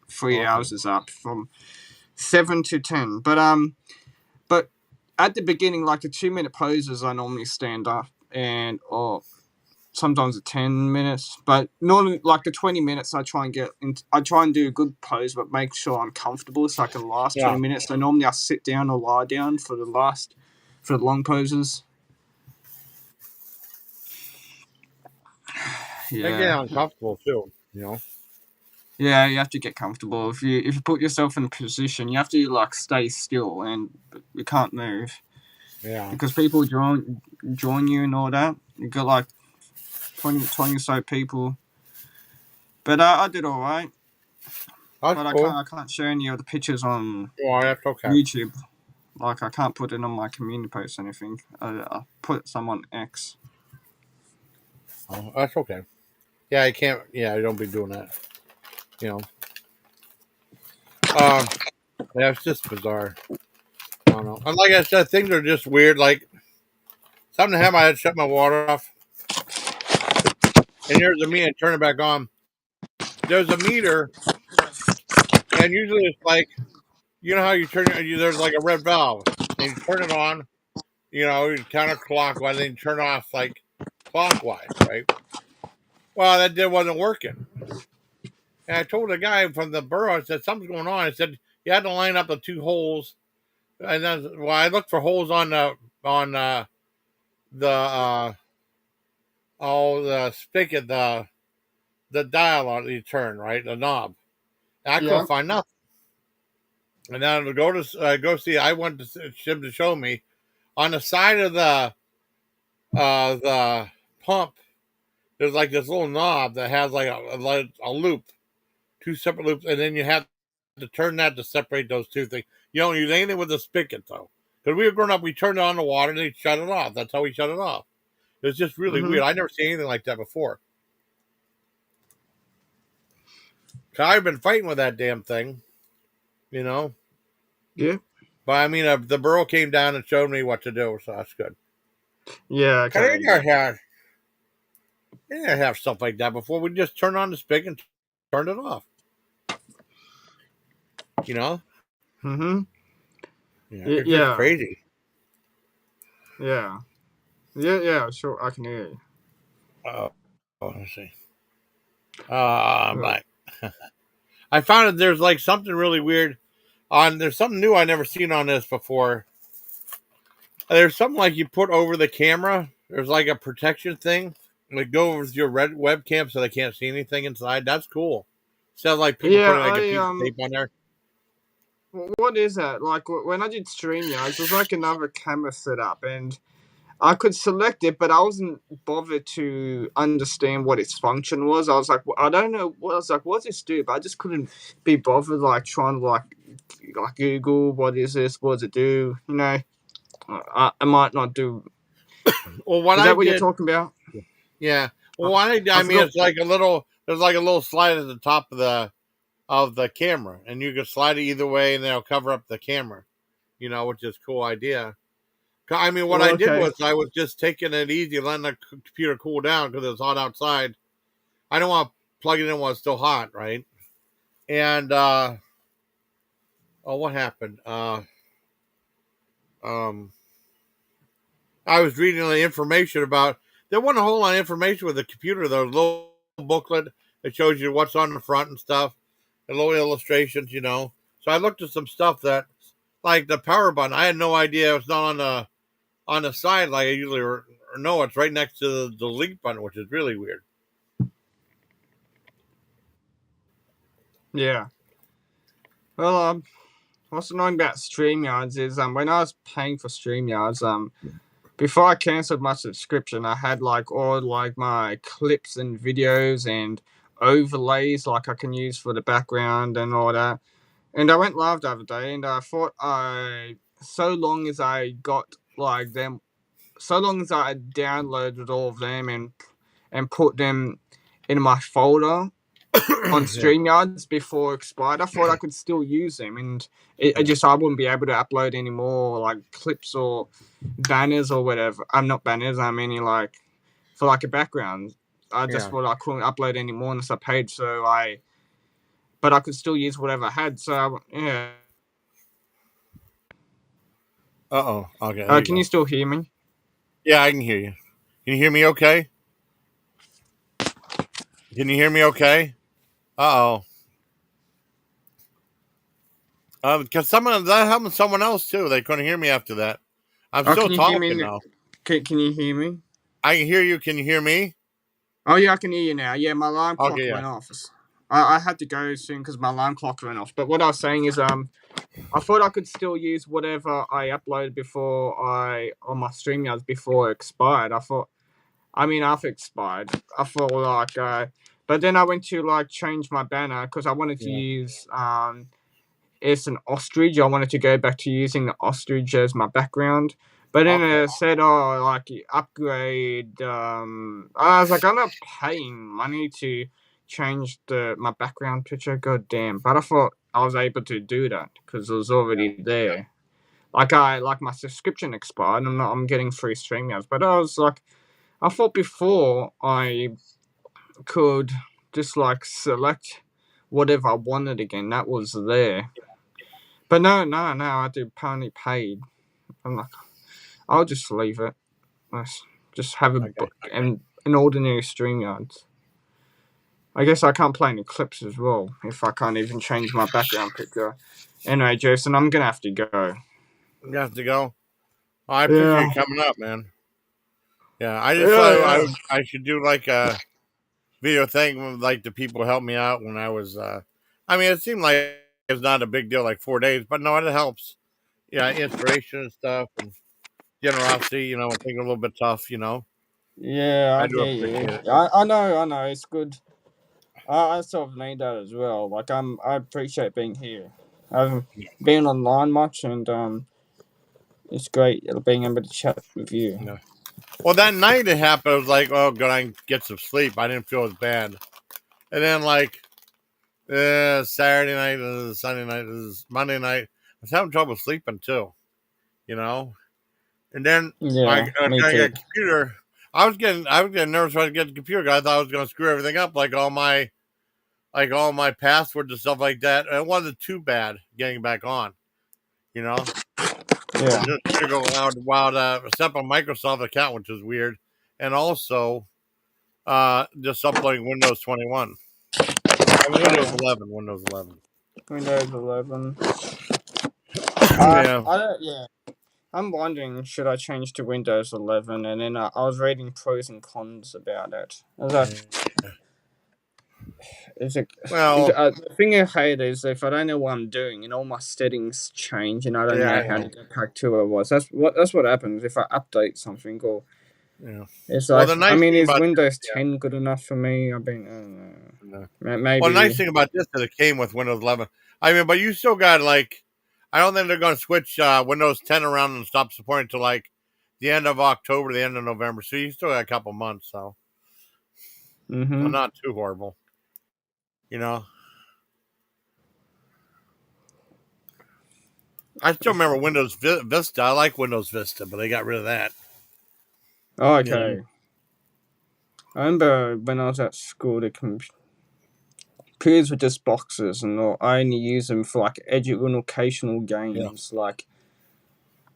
three okay? hours is up from 7 to 10. But at the beginning, like the 2 minute poses, I normally stand up or sometimes 10 minutes, but normally like the 20 minutes, I try and do a good pose, but make sure I'm comfortable so I can last Yeah. 20 minutes. So normally I sit down or lie down for the long poses. They get Yeah, uncomfortable too. yeah, you have to get comfortable. If you put yourself in a position, you have to like stay still and you can't move. Yeah. because people join you and all that. You got like 20 so people, but I did all right. That's But cool. I can't share any of the pictures on Well, that's okay. YouTube. Like I can't put it on my community post or anything. I put some on X. Oh, that's okay. Yeah, I can't. Yeah, I don't be doing that. You know. Um. Yeah, it's just bizarre. I don't know. And like I said, things are just weird. Like something happened. I had to shut my water off, and here's the meter. Turn it back on. There's a meter, and usually it's like how you turn it. There's like a red valve, and you turn it on. Counterclockwise, then you turn off like clockwise, right? Well, that wasn't working. And I told the guy from the borough, I said, something's going on. I said, you had to line up the two holes. And then, well, I looked for holes on the the spigot, the dial on you turn, right? The knob. And I couldn't Yeah. find nothing. And then to go see, I went to him to show me on the side of the pump. There's like this little knob that has like a loop, two separate loops, and then you have to turn that to separate those two things. You don't use anything with the spigot though, because we were growing up. We turned on the water and then shut it off. That's how we shut it off. It was just really Mhm. weird. I never seen anything like that before. So I've been fighting with that damn thing, you know. Yeah. But I mean, the borough came down and showed me what to do, so that's good. Yeah. Cause Okay. Yeah. they didn't have stuff like that before. We just turned on the spigot and turned it off. You know. Mhm. Yeah, Yeah. it's just Yeah. crazy. Yeah. Yeah. Yeah. Sure. I can hear you. Oh, let's see. Uh, But I found that there's like something really weird on. There's something new I never seen on this before. There's something like you put over the camera. There's like a protection thing. Like go over with your red webcam so they can't see anything inside. That's cool. Sounds like people yeah. putting like a piece of tape on there. What is that? Like when I did StreamYards, there's like another camera setup, and I could select it, but I wasn't bothered to understand what its function was. I was like, I don't know. What I was like, what's this do? But I just couldn't be bothered, like trying to like Google what is this? What does it do? You know, I might not do. Well, what Is I that what you're did, talking about? yeah. Well, I, what I did, I I mean, forgot. it's like a little. There's like a little slide at the top of the camera, and you can slide it either way, and they'll cover up the camera. Which is a cool idea. I mean, what Oh, I did okay. was I was just taking it easy, letting the computer cool down because it was hot outside. I don't want to plug it in while it's still hot, right? And oh, what happened? Um, I was reading the information about. There wasn't a whole lot of information with the computer. There was a little booklet that shows you what's on the front and stuff, and little illustrations, So I looked at some stuff that, like the power button, I had no idea it was not on the side like I usually or no, it's right next to the delete button, which is really weird. Yeah. Well, what's annoying about StreamYards is when I was paying for StreamYards, before I cancelled my subscription, I had like all like my clips and videos and overlays like I can use for the background and all that. And I went live the other day, and I thought so long as I got like them, so long as I downloaded all of them and put them in my folder on Yeah, StreamYards before expired, I thought I could still use them, and it yeah, just I wouldn't be able to upload any more like clips or banners or whatever. I'm not banners. I mean like for like a background. I just yeah. thought I couldn't upload any more unless I paid, but I could still use whatever I had. So yeah. Uh oh. Okay, there you Can you go. still hear me? Yeah, I can hear you. Can you hear me? Okay. Can you hear me? Okay. Uh oh. Because someone that happened to someone else too. They couldn't hear me after that. I'm Oh, still can you hear talking me? though. Can you hear me? I can hear you. Can you hear me? Oh yeah, I can hear you now. Yeah, my alarm clock Okay, yeah. went off. I had to go soon because my alarm clock went off. But what I was saying is I thought I could still use whatever I uploaded before I on my StreamYards before it expired. After it expired, I thought but then I went to like change my banner because I wanted to Yeah. use it's an ostrich. I wanted to go back to using the ostrich as my background. But then Okay. it said, "Oh, like you upgrade." I was like, "I'm not paying money to change the my background picture." God damn! But I thought I was able to do that because it was already there. Like my subscription expired. I'm getting free StreamYards. But I was like, I thought before I could just like select whatever I wanted again. That was there. But no, I had to apparently paid. I'm like, I'll just leave it. Let's just have Okay. an ordinary StreamYard. I guess I can't play any clips as well if I can't even change my background picture. Anyway, Jason, I'm gonna have to go. You have to go. Well, I appreciate Yeah, you coming up, man. Yeah, I just yeah, thought yeah, I should do like a video thing with like the people helped me out when I was. I mean, it seemed like it's not a big deal, like 4 days, but no, it helps. Yeah, inspiration and stuff and generosity. When things are a little bit tough. yeah. I I do hear you. appreciate it. I know. It's good. I sort of need that as well. I appreciate being here. I haven't been online much, and it's great being able to chat with you. Yeah. Well, that night it happened. I was like, oh, good, I can get some sleep. I didn't feel as bad. And then like Saturday night, Sunday night, Monday night, I was having trouble sleeping too. You know, and then Yeah, me I got too. a computer. I was getting nervous trying to get the computer. 'Cause I thought I was going to screw everything up, like all my passwords and stuff like that. And it wasn't too bad getting back on. You know, Yeah, just to go wild set up a Microsoft account, which is weird, and also just uploading Windows 21. I mean, oh, yeah. Windows 11. Windows 11. Yeah, Yeah. I'm wondering, should I change to Windows 11? And then I was reading pros and cons about it. I was like, yeah. is it, Well, the thing I hate is if I don't know what I'm doing and all my settings change and I don't yeah, know I how to know. get back to where it was. That's what happens if I update something. Or Yeah. it's Well, like, the I nice mean, thing is about Windows yeah, 10 good enough for me? I don't no. know. Well, the nice Maybe. thing about this is it came with Windows 11. I mean, but you still got like, I don't think they're going to switch Windows 10 around and stop supporting until like the end of October, the end of November. So you still got a couple months. So Mm-hmm. not too horrible. You know, I still remember Windows Vista. I like Windows Vista, but they got rid of that. Oh, You know, okay. I remember when I was at school, the computers were just boxes, and I only use them for like educational yeah, games. Like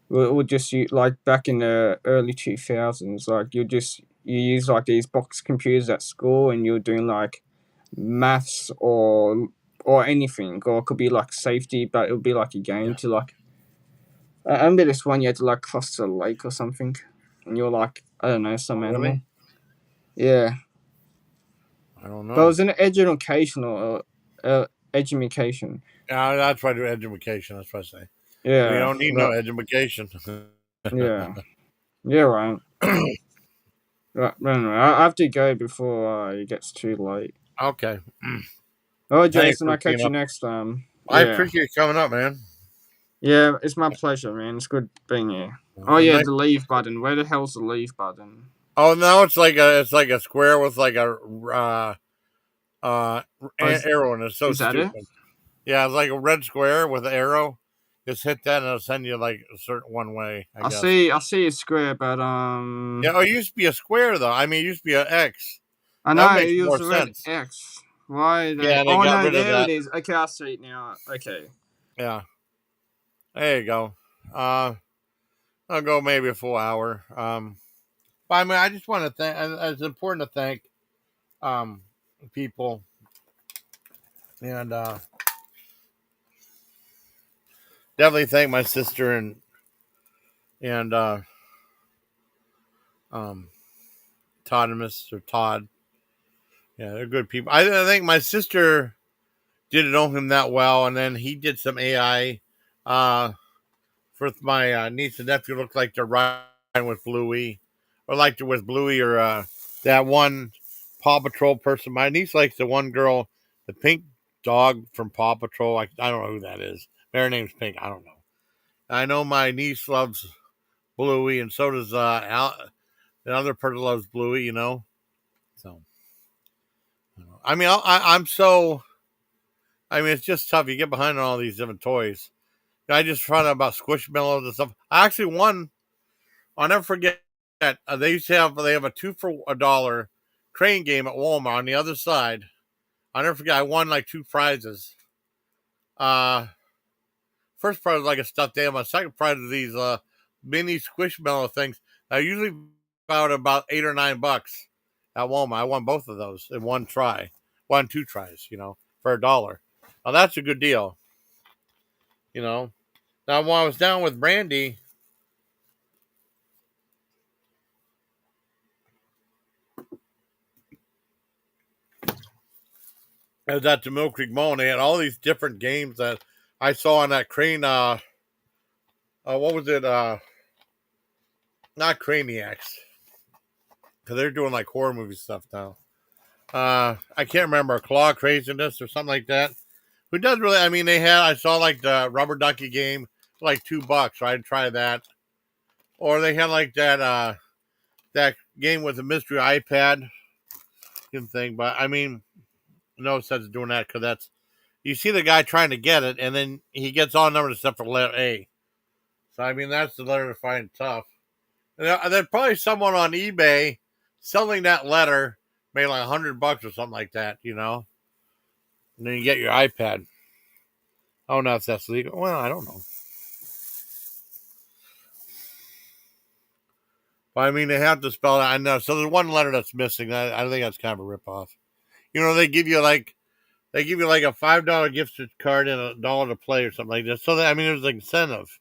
we just use, like back in the early 2000s, like you use like these box computers at school, and you're doing like maths or anything, or it could be like safety, but it would be like a game yeah. to like. I remember this one you had to like cross a lake or something, and you're like I don't know some Oh, animal. really? Yeah, I don't but it know. was an educational education. That's why I do education. That's what I say. We Yeah, don't need no but education. yeah, yeah, right. Right, anyway, I have to go before it gets too late. Okay. Oh, Thanks Jason, for I'll being catch you up. next time. I Yeah, appreciate you coming up, man. yeah, it's my pleasure, man. It's good being here. Oh And yeah, nice. the leave button. Where the hell's the leave button? Oh, no, it's like a square with like a uh Oh, arrow, and it's so is that it? stupid. Yeah, it's like a red square with an arrow. Just hit that, and it'll send you like a certain one way, I guess. I see a square, but Yeah. Oh, it used to be a square though. I mean, it used to be an X. I That would know make it more was a red sense. X. Why Yeah, they? and they Oh got no, rid of there it that. is. Okay, I see it now. Okay. Yeah. There you go. I'll go maybe a full hour. But I mean, I just want to thank. It's important to thank um people and definitely thank my sister and um Toddimus or Todd. Yeah, they're good people. I think my sister didn't know him that well, and then he did some AI Uh, for my niece and nephew, look like they're riding with Bluey, or like they're with Bluey, or that one Paw Patrol person. My niece likes the one girl, the pink dog from Paw Patrol. I don't know who that is. Her name's Pink. I don't know. I know my niece loves Bluey, and so does the other person loves Bluey. So I mean, I'm so. I mean, it's just tough. You get behind on all these different toys. I just found out about Squishmallows and stuff. I actually won. I'll never forget. They have a 2 for $1 crane game at Walmart on the other side. I'll never forget. I won like 2 prizes. Uh, First prize was like a stuffed animal. Second prize was these mini Squishmallow things. I usually about $8 or $9 at Walmart. I won both of those in one try. Won 2 tries, for $1. Now that's a good deal, you know. Now when I was down with Brandy, I was at the Mill Creek Mall and they had all these different games that I saw on that crane. What was it? Not Craniacs, because they're doing like horror movie stuff now. I can't remember, Claw Craziness or something like that. Who does really? I mean, I saw like the rubber ducky game for like $2, so I'd try that. Or they had like that game with the mystery iPad thing. But I mean, no sense doing that because you see the guy trying to get it, and then he gets all numbers except for letter A. So I mean, that's the letter to find tough. And then probably someone on eBay selling that letter made like $100 or something like that, And then you get your iPad. I don't know if that's legal. Well, I don't know. But I mean, they have to spell it. I know. So there's one letter that's missing. I think that's kind of a ripoff. They give you like a $5 gift card and $1 to play or something like that. So I mean, there's an incentive,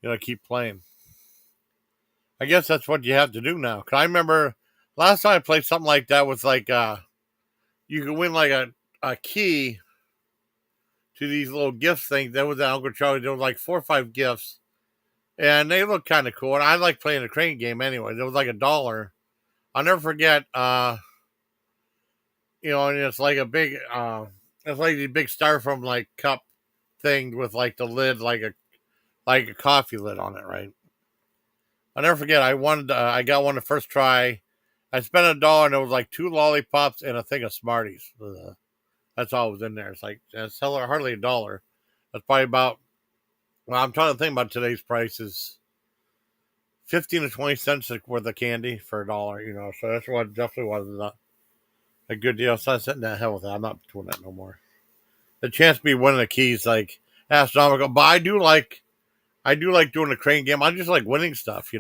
to keep playing. I guess that's what you have to do now. Cause I remember last time I played something like that with like you could win like a key to these little gift things. That was at Uncle Charlie. There was like 4 or 5 gifts, and they looked kind of cool. And I like playing the crane game anyway. There was like $1. I'll never forget. And it's like it's like the big styrofoam like cup thing with like the lid like a coffee lid on it, right? I'll never forget. I got one the first try. I spent $1 and it was like 2 lollipops and a thing of Smarties. That's all was in there. It's like it's hardly $1. That's probably about. Well, I'm trying to think about today's prices. 15 to 20 cents worth of candy for $1. So that's what definitely was a good deal. So I said, "Nah, hell with that. I'm not doing that no more." The chance of me winning the keys like astronomical, but I do like doing the crane game. I just like winning stuff.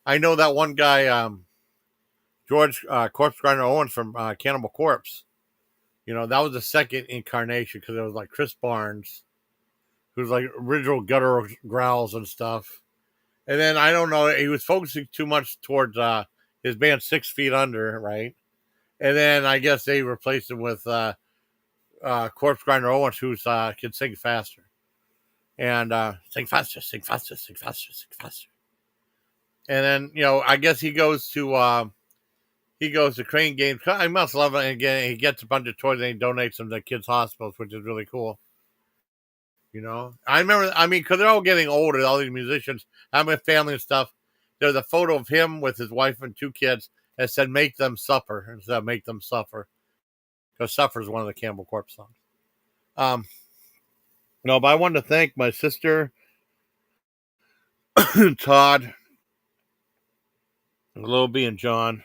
I know that one guy, George Corpse Grinder Owens from Cannibal Corpse. That was the second incarnation because it was like Chris Barnes, who's like original gutter growls and stuff. And then I don't know, he was focusing too much towards his band 6 Feet Under, right? And then I guess they replaced him with Corpse Grinder Owens, who can sing faster. And sing faster, sing faster, sing faster, sing faster. And then I guess he goes to Crane Games. I must love it. And again, he gets a bunch of toys and he donates them to kids' hospitals, which is really cool. I remember. I mean, because they're all getting older. All these musicians, I'm with family and stuff. There's a photo of him with his wife and 2 kids that said "Make them suffer" instead of "Make them suffer," because "Suffer" is one of the Cannibal Corpse songs. Um, no, but I wanted to thank my sister, Todd, Lil B, and John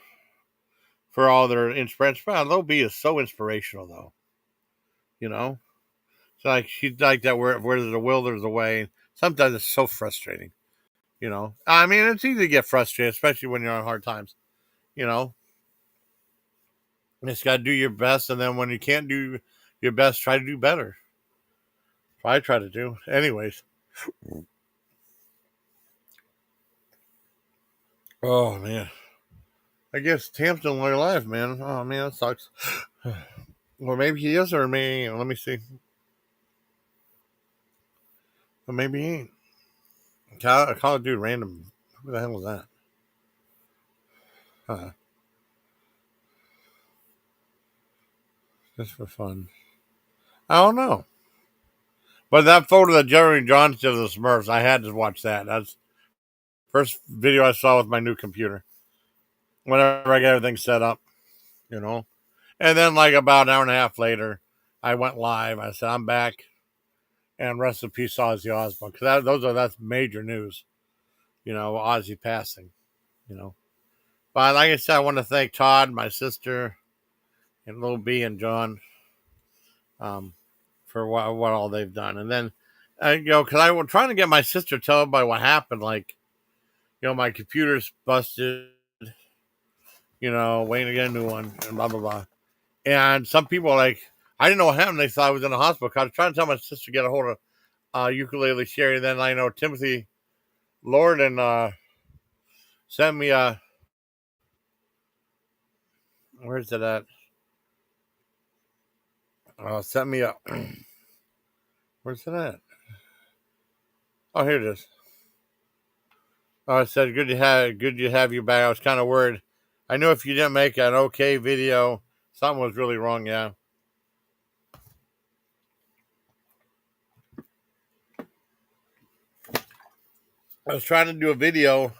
for all their inspiration. Wow, Lil B is so inspirational, though. It's like she's like that. Where there's a will, there's a way. Sometimes it's so frustrating. I mean, it's easy to get frustrated, especially when you're on hard times. You know, you just got to do your best, and then when you can't do your best, try to do better. I try to do, anyways. Oh man, I guess Tamp's no longer alive, man. Oh man, that sucks. Or maybe he is, or maybe. Let me see. But maybe he ain't. Call a dude random. Who the hell was that? Huh. Just for fun. I don't know. But that photo that Jeremy Johns did of the Smurfs, I had to watch that. That's the first video I saw with my new computer. Whenever I get everything set up, you know. And then, like, about an hour and a half later, I went live. I said, I'm back. And rest in peace, Ozzy Osbourne. Because that's major news, you know, Ozzy passing, you know. But like I said, I want to thank Todd, my sister, and Little B and John um, for what all they've done. And then, you know, because I was trying to get my sister to tell everybody what happened. Like, you know, my computer's busted, you know, waiting to get a new one, and blah, blah, blah. And some people, like, I didn't know what happened. They thought I was in the hospital. I was trying to tell my sister to get a hold of Ukulele Sherry. And then I know Timothy Lord and sent me a, where's it at? Sent me a, where's it at? Oh, here it is. I said, good to have you back. I was kind of worried. I knew if you didn't make an okay video, something was really wrong. Yeah. I was trying to do a video,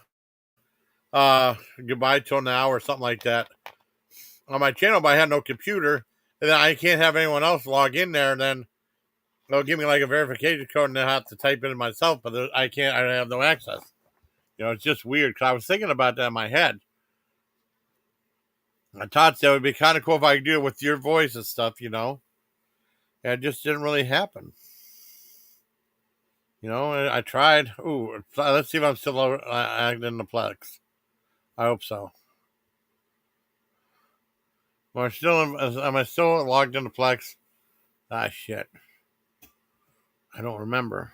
goodbye till now or something like that on my channel, but I had no computer, and then I can't have anyone else log in there, and then they'll give me like a verification code, and I have to type it in myself, but I can't. I have no access. You know, it's just weird because I was thinking about that in my head. I thought that would be kind of cool if I could do it with your voice and stuff, you know. And it just didn't really happen. You know, I tried. Ooh, let's see if I'm still acting in the Plex. I hope so. Am I still logged into Plex? Ah, shit. I don't remember.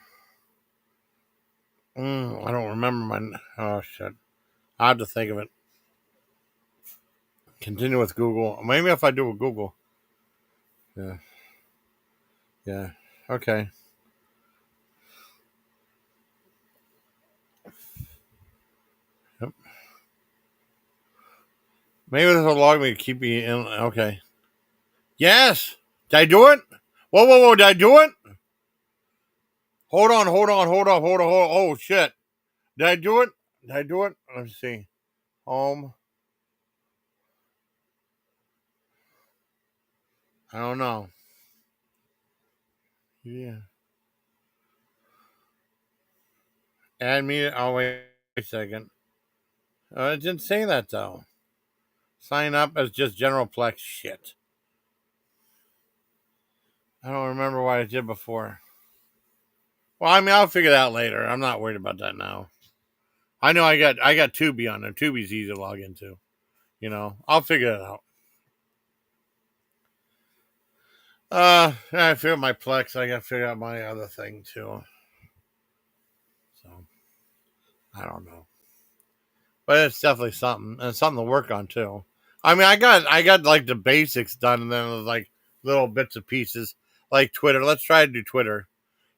I don't remember my. Oh, shit. I have to think of it. Continue with Google. Maybe if I do with Google. Yeah. Yeah. Okay. Yep. Maybe this will log me to keep me in. Okay. Yes. Did I do it? Whoa, whoa, whoa. Did I do it? Hold on. Oh, shit. Did I do it? Did I do it? Let's see. Home. I don't know. Yeah. Add me. Oh, wait a second. It didn't say that, though. Sign up as just general Plex. Shit. I don't remember what I did before. Well, I mean, I'll figure it out later. I'm not worried about that now. I know I got Tubi on there. Tubi's easy to log into. You know, I'll figure it out. I figure out my Plex. I got to figure out my other thing too. So I don't know, but it's definitely something, and something to work on too. I mean, I got like the basics done, and then it was like little bits and pieces, like Twitter. Let's try to do Twitter.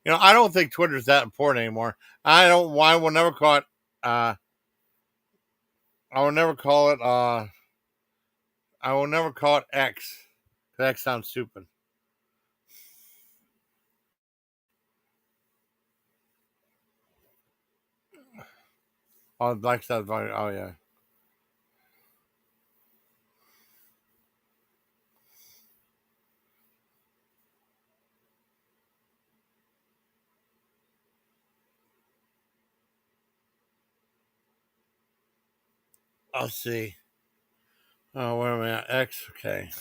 You know, I don't think Twitter's that important anymore. I don't. I will never call it. I will never call it. I will never call it X. X sounds stupid. Oh, Black Sabbath. Oh yeah. I'll see. Oh, where am I at? X. Okay.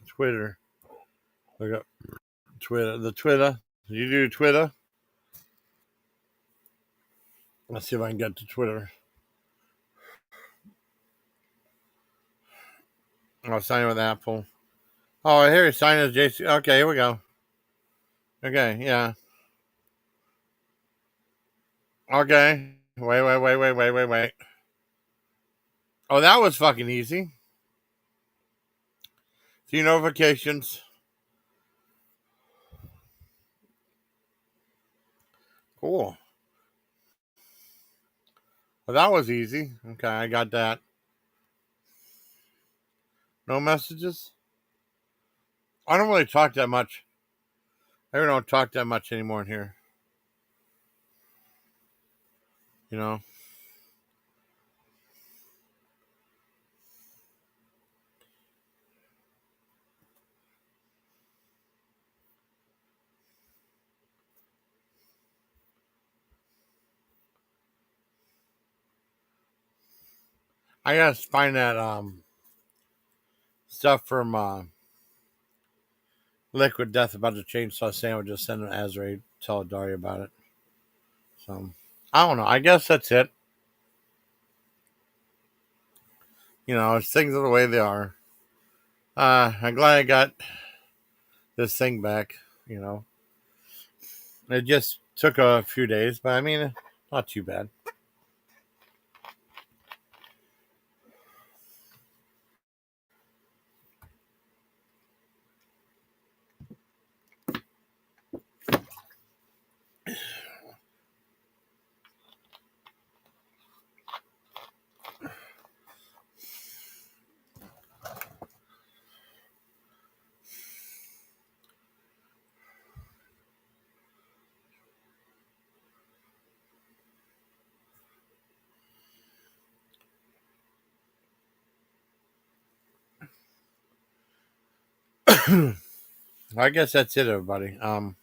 Twitter. Look up Twitter. The Twitter. You do Twitter? Let's see if I can get to Twitter. I'll sign in with Apple. Oh, here you sign as JC. Okay, here we go. Okay, yeah. Okay. Wait. Oh, that was fucking easy. See notifications. Cool. Well, that was easy. Okay, I got that. No messages? I don't really talk that much. I really don't talk that much anymore in here. You know? I gotta find that stuff from Liquid Death about the chainsaw sandwich. Just send an Azzerae, tell Daria about it. So I don't know. I guess that's it. You know, it's things are the way they are. I'm glad I got this thing back. You know, it just took a few days, but I mean, not too bad. I guess that's it, everybody. Hope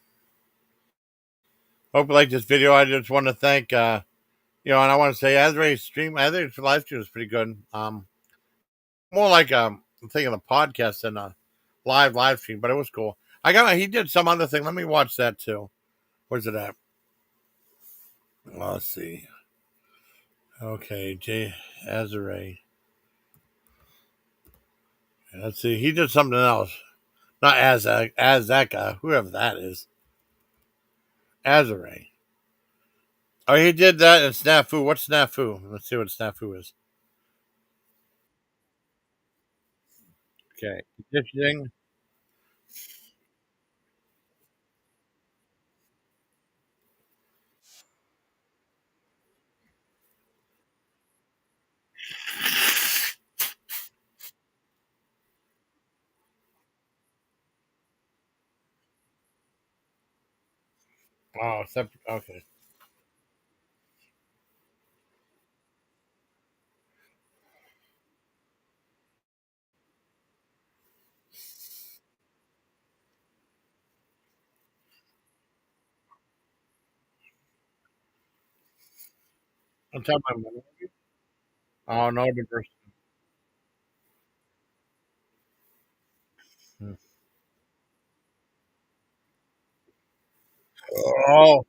you like this video. I just want to thank, and I want to say Azzerae's stream, Azzerae's live stream was pretty good. More like I'm thinking of the podcast than a live stream, but it was cool. He did some other thing. Let me watch that too. Where's it at? Let's see. Okay, Jay Azzerae. Let's see. He did something else. Not Azaka, whoever that is. Azzerae. Oh, he did that in Snafu. What's Snafu? Let's see what Snafu is. Okay. Conditioning. Oh, okay. I'm talking about. Oh, no diversity. Oh,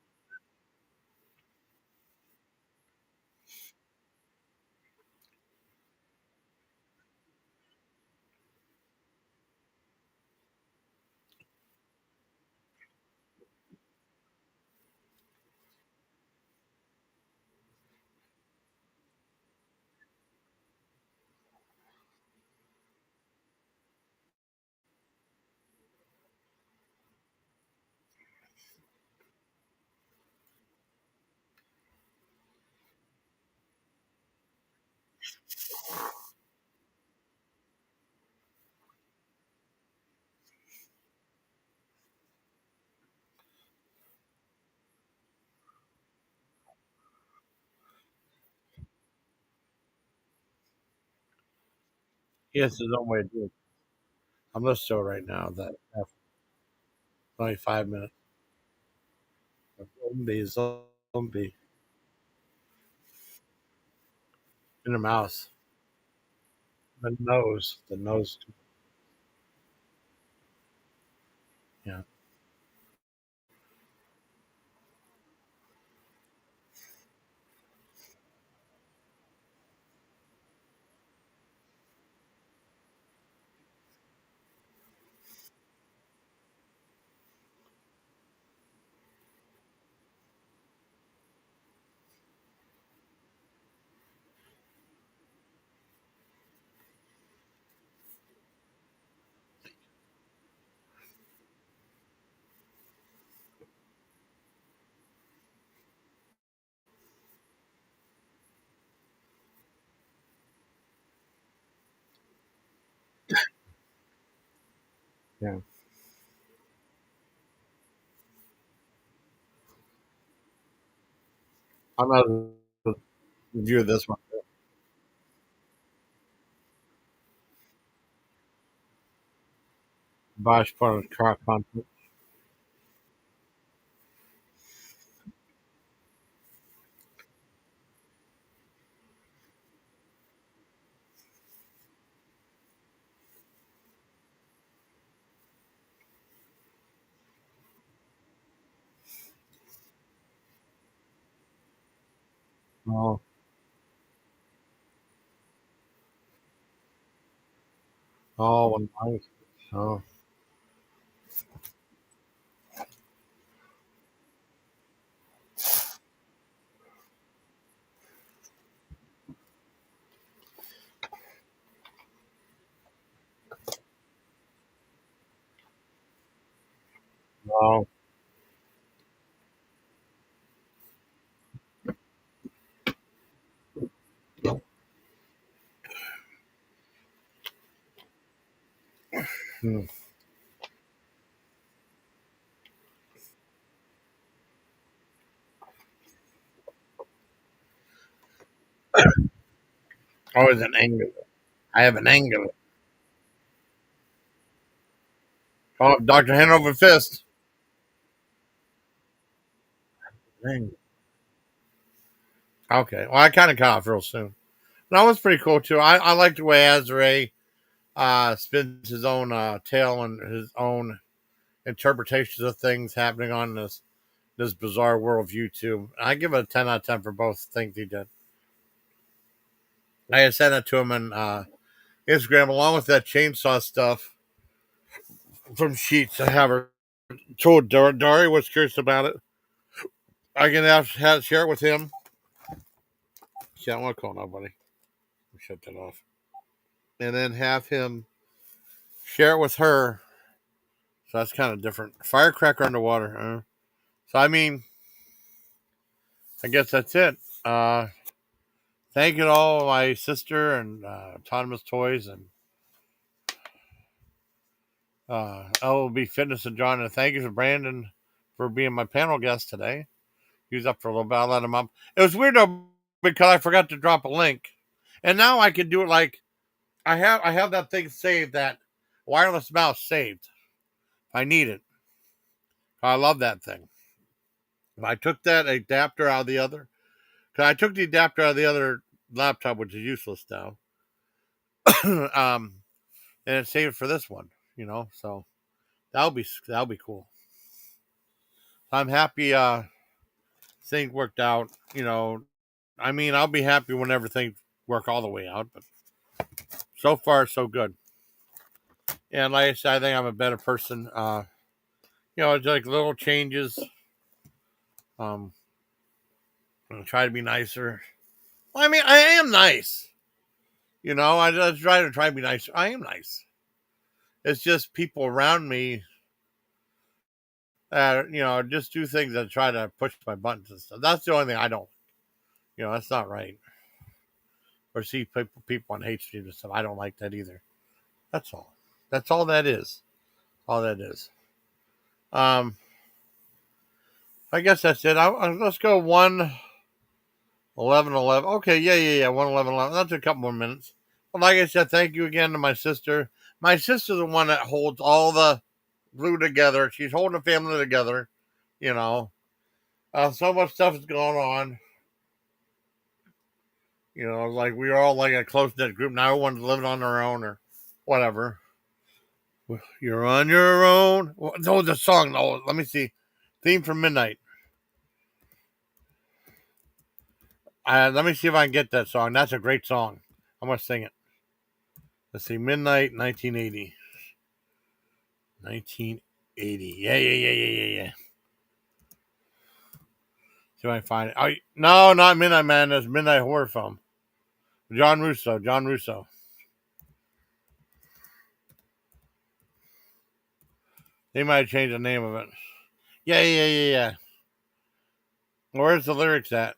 he has his own way of doing it. I'm listening to it right now. That only 5 minutes. Zombie in the mouth. The nose. Yeah. Yeah. I'm gonna review this one. Bosch part of car content. Oh, oh, nice. Oh, wow. Hmm. Oh, it's an angle. I have an angle. Oh, Dr. Hanover Fist. Angle. Okay. Well, I kind of got off real soon. That was pretty cool too. I like the way Azzerae spins his own tale and his own interpretations of things happening on this bizarre worldview too. I give it a 10 out of 10 for both things he did. I had sent it to him on Instagram along with that chainsaw stuff from Sheets. I have her told Dari was curious about it. I can have share it with him. Yeah, I don't want to call nobody. Shut that off. And then have him share it with her. So that's kind of different. Firecracker underwater. So I mean, I guess that's it. Thank you to all my sister and Toddimus Toys and LB Fitness and John. And thank you to Brandon for being my panel guest today. He was up for a little bit. I let him up. It was weird though because I forgot to drop a link, and now I can do it like I have that thing saved, that wireless mouse saved. I need it. I love that thing. I took that adapter out of the other. Cause I took the adapter out of the other laptop, which is useless now. And it saved for this one. So that'll be cool. I'm happy. Things worked out. I mean, I'll be happy whenever things work all the way out. But so far, so good. And like I said, I think I'm a better person. It's like little changes. Um, I try to be nicer. Well, I mean, I am nice. I just try to be nice. I am nice. It's just people around me that just do things that try to push my buttons and stuff. That's the only thing I don't. That's not right. Or see people on hate streams and stuff. I don't like that either. That's all. That's all that is. All that is. Um, I guess that's it. Let's go 1:11:11. Okay, yeah. 1:11:11. That's a couple more minutes. Well, like I said, thank you again to my sister. My sister's the one that holds all the glue together. She's holding the family together. You know, so much stuff is going on. Like we're all like a close knit group. Now everyone's living on their own or whatever. You're on your own. No, the song. No, let me see. Theme from Midnight. Let me see if I can get that song. That's a great song. I'm gonna sing it. Let's see. Midnight, 1980. 1980. Yeah. See if I can find it. Oh, no, not Midnight Man. That's Midnight Horror Film. John Russo. John Russo. They might have changed the name of it. Yeah. Where's the lyrics at?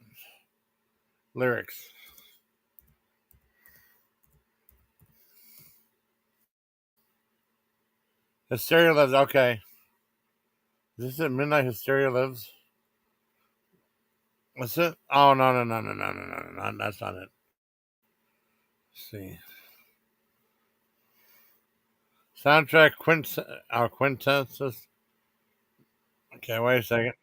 Lyrics. Hysteria Lives. Okay. Is this it? Midnight Hysteria Lives? What's it? Oh, no, no, no, no, no, no, no, no. That's not it. Let's see. Soundtrack quintessence. Okay, wait a second.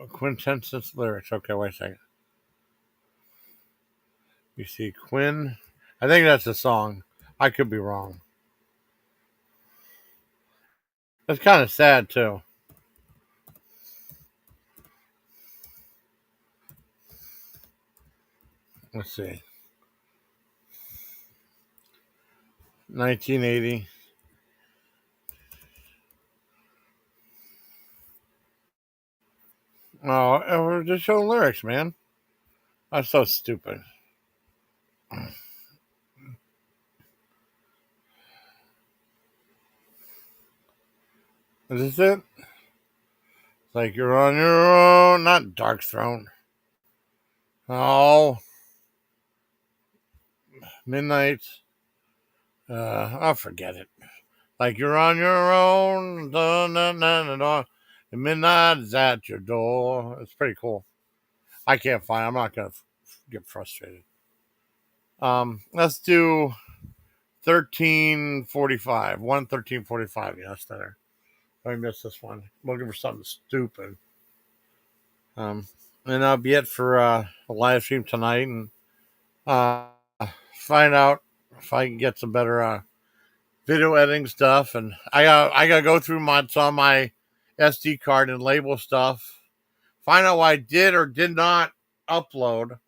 Quintessence lyrics. Okay, wait a second. You see Quinn. I think that's a song. I could be wrong. It's kind of sad too. Let's see. 1980. Oh, we're just showing lyrics, man. That's so stupid. Is this it? It's like you're on your own. Not Dark Throne. Oh, Midnight. I'll forget it. Like you're on your own. Dun, dun, dun, dun, dun. And midnight is at your door. It's pretty cool. I can't find. I'm not gonna get frustrated. Let's do 1345. 1:13:45. Yeah, that's better. I missed this one. I'm looking for something stupid. Um, and that'll be it for a live stream tonight, and uh, find out if I can get some better video editing stuff. And I gotta go through some of my SD card and label stuff. Find out what I did or did not upload.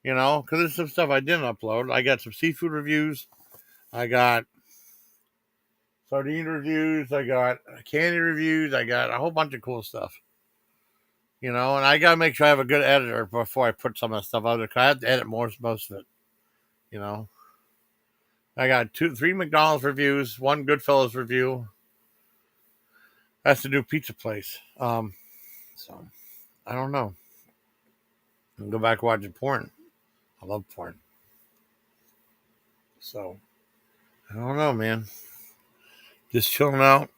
Because there's some stuff I didn't upload. I got some seafood reviews. I got sardine reviews. I got candy reviews. I got a whole bunch of cool stuff. And I gotta make sure I have a good editor before I put some of the stuff out there. Cause I have to edit most of it. You know, I got three McDonald's reviews, one Goodfellas review. That's the new pizza place. So I don't know. I'll go back watching porn. I love porn. So I don't know, man. Just chilling out.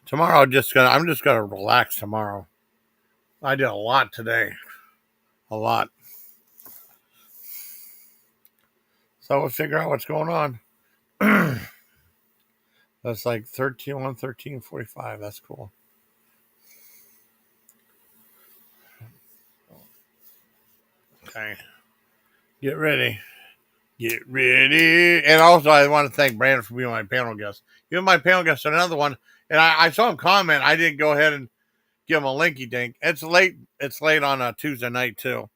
Tomorrow, I'm just gonna relax tomorrow. I did a lot today. A lot. So we'll figure out what's going on. That's like 13:45. That's cool. Okay. Get ready. Get ready. And also, I want to thank Brandon for being my panel guest. Even my panel guest on another one. And I saw him comment. I didn't go ahead and give him a linky dink. It's late. It's late on a Tuesday night, too.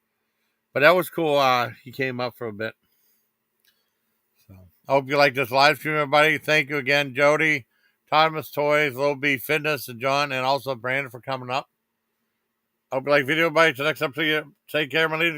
But that was cool. He came up for a bit. So I hope you like this live stream, everybody. Thank you again, Jody, Toddimus Toys, Lil B Fitness, and John, and also Brandon for coming up. I hope you like video, everybody. Till next episode, take care, my ladies.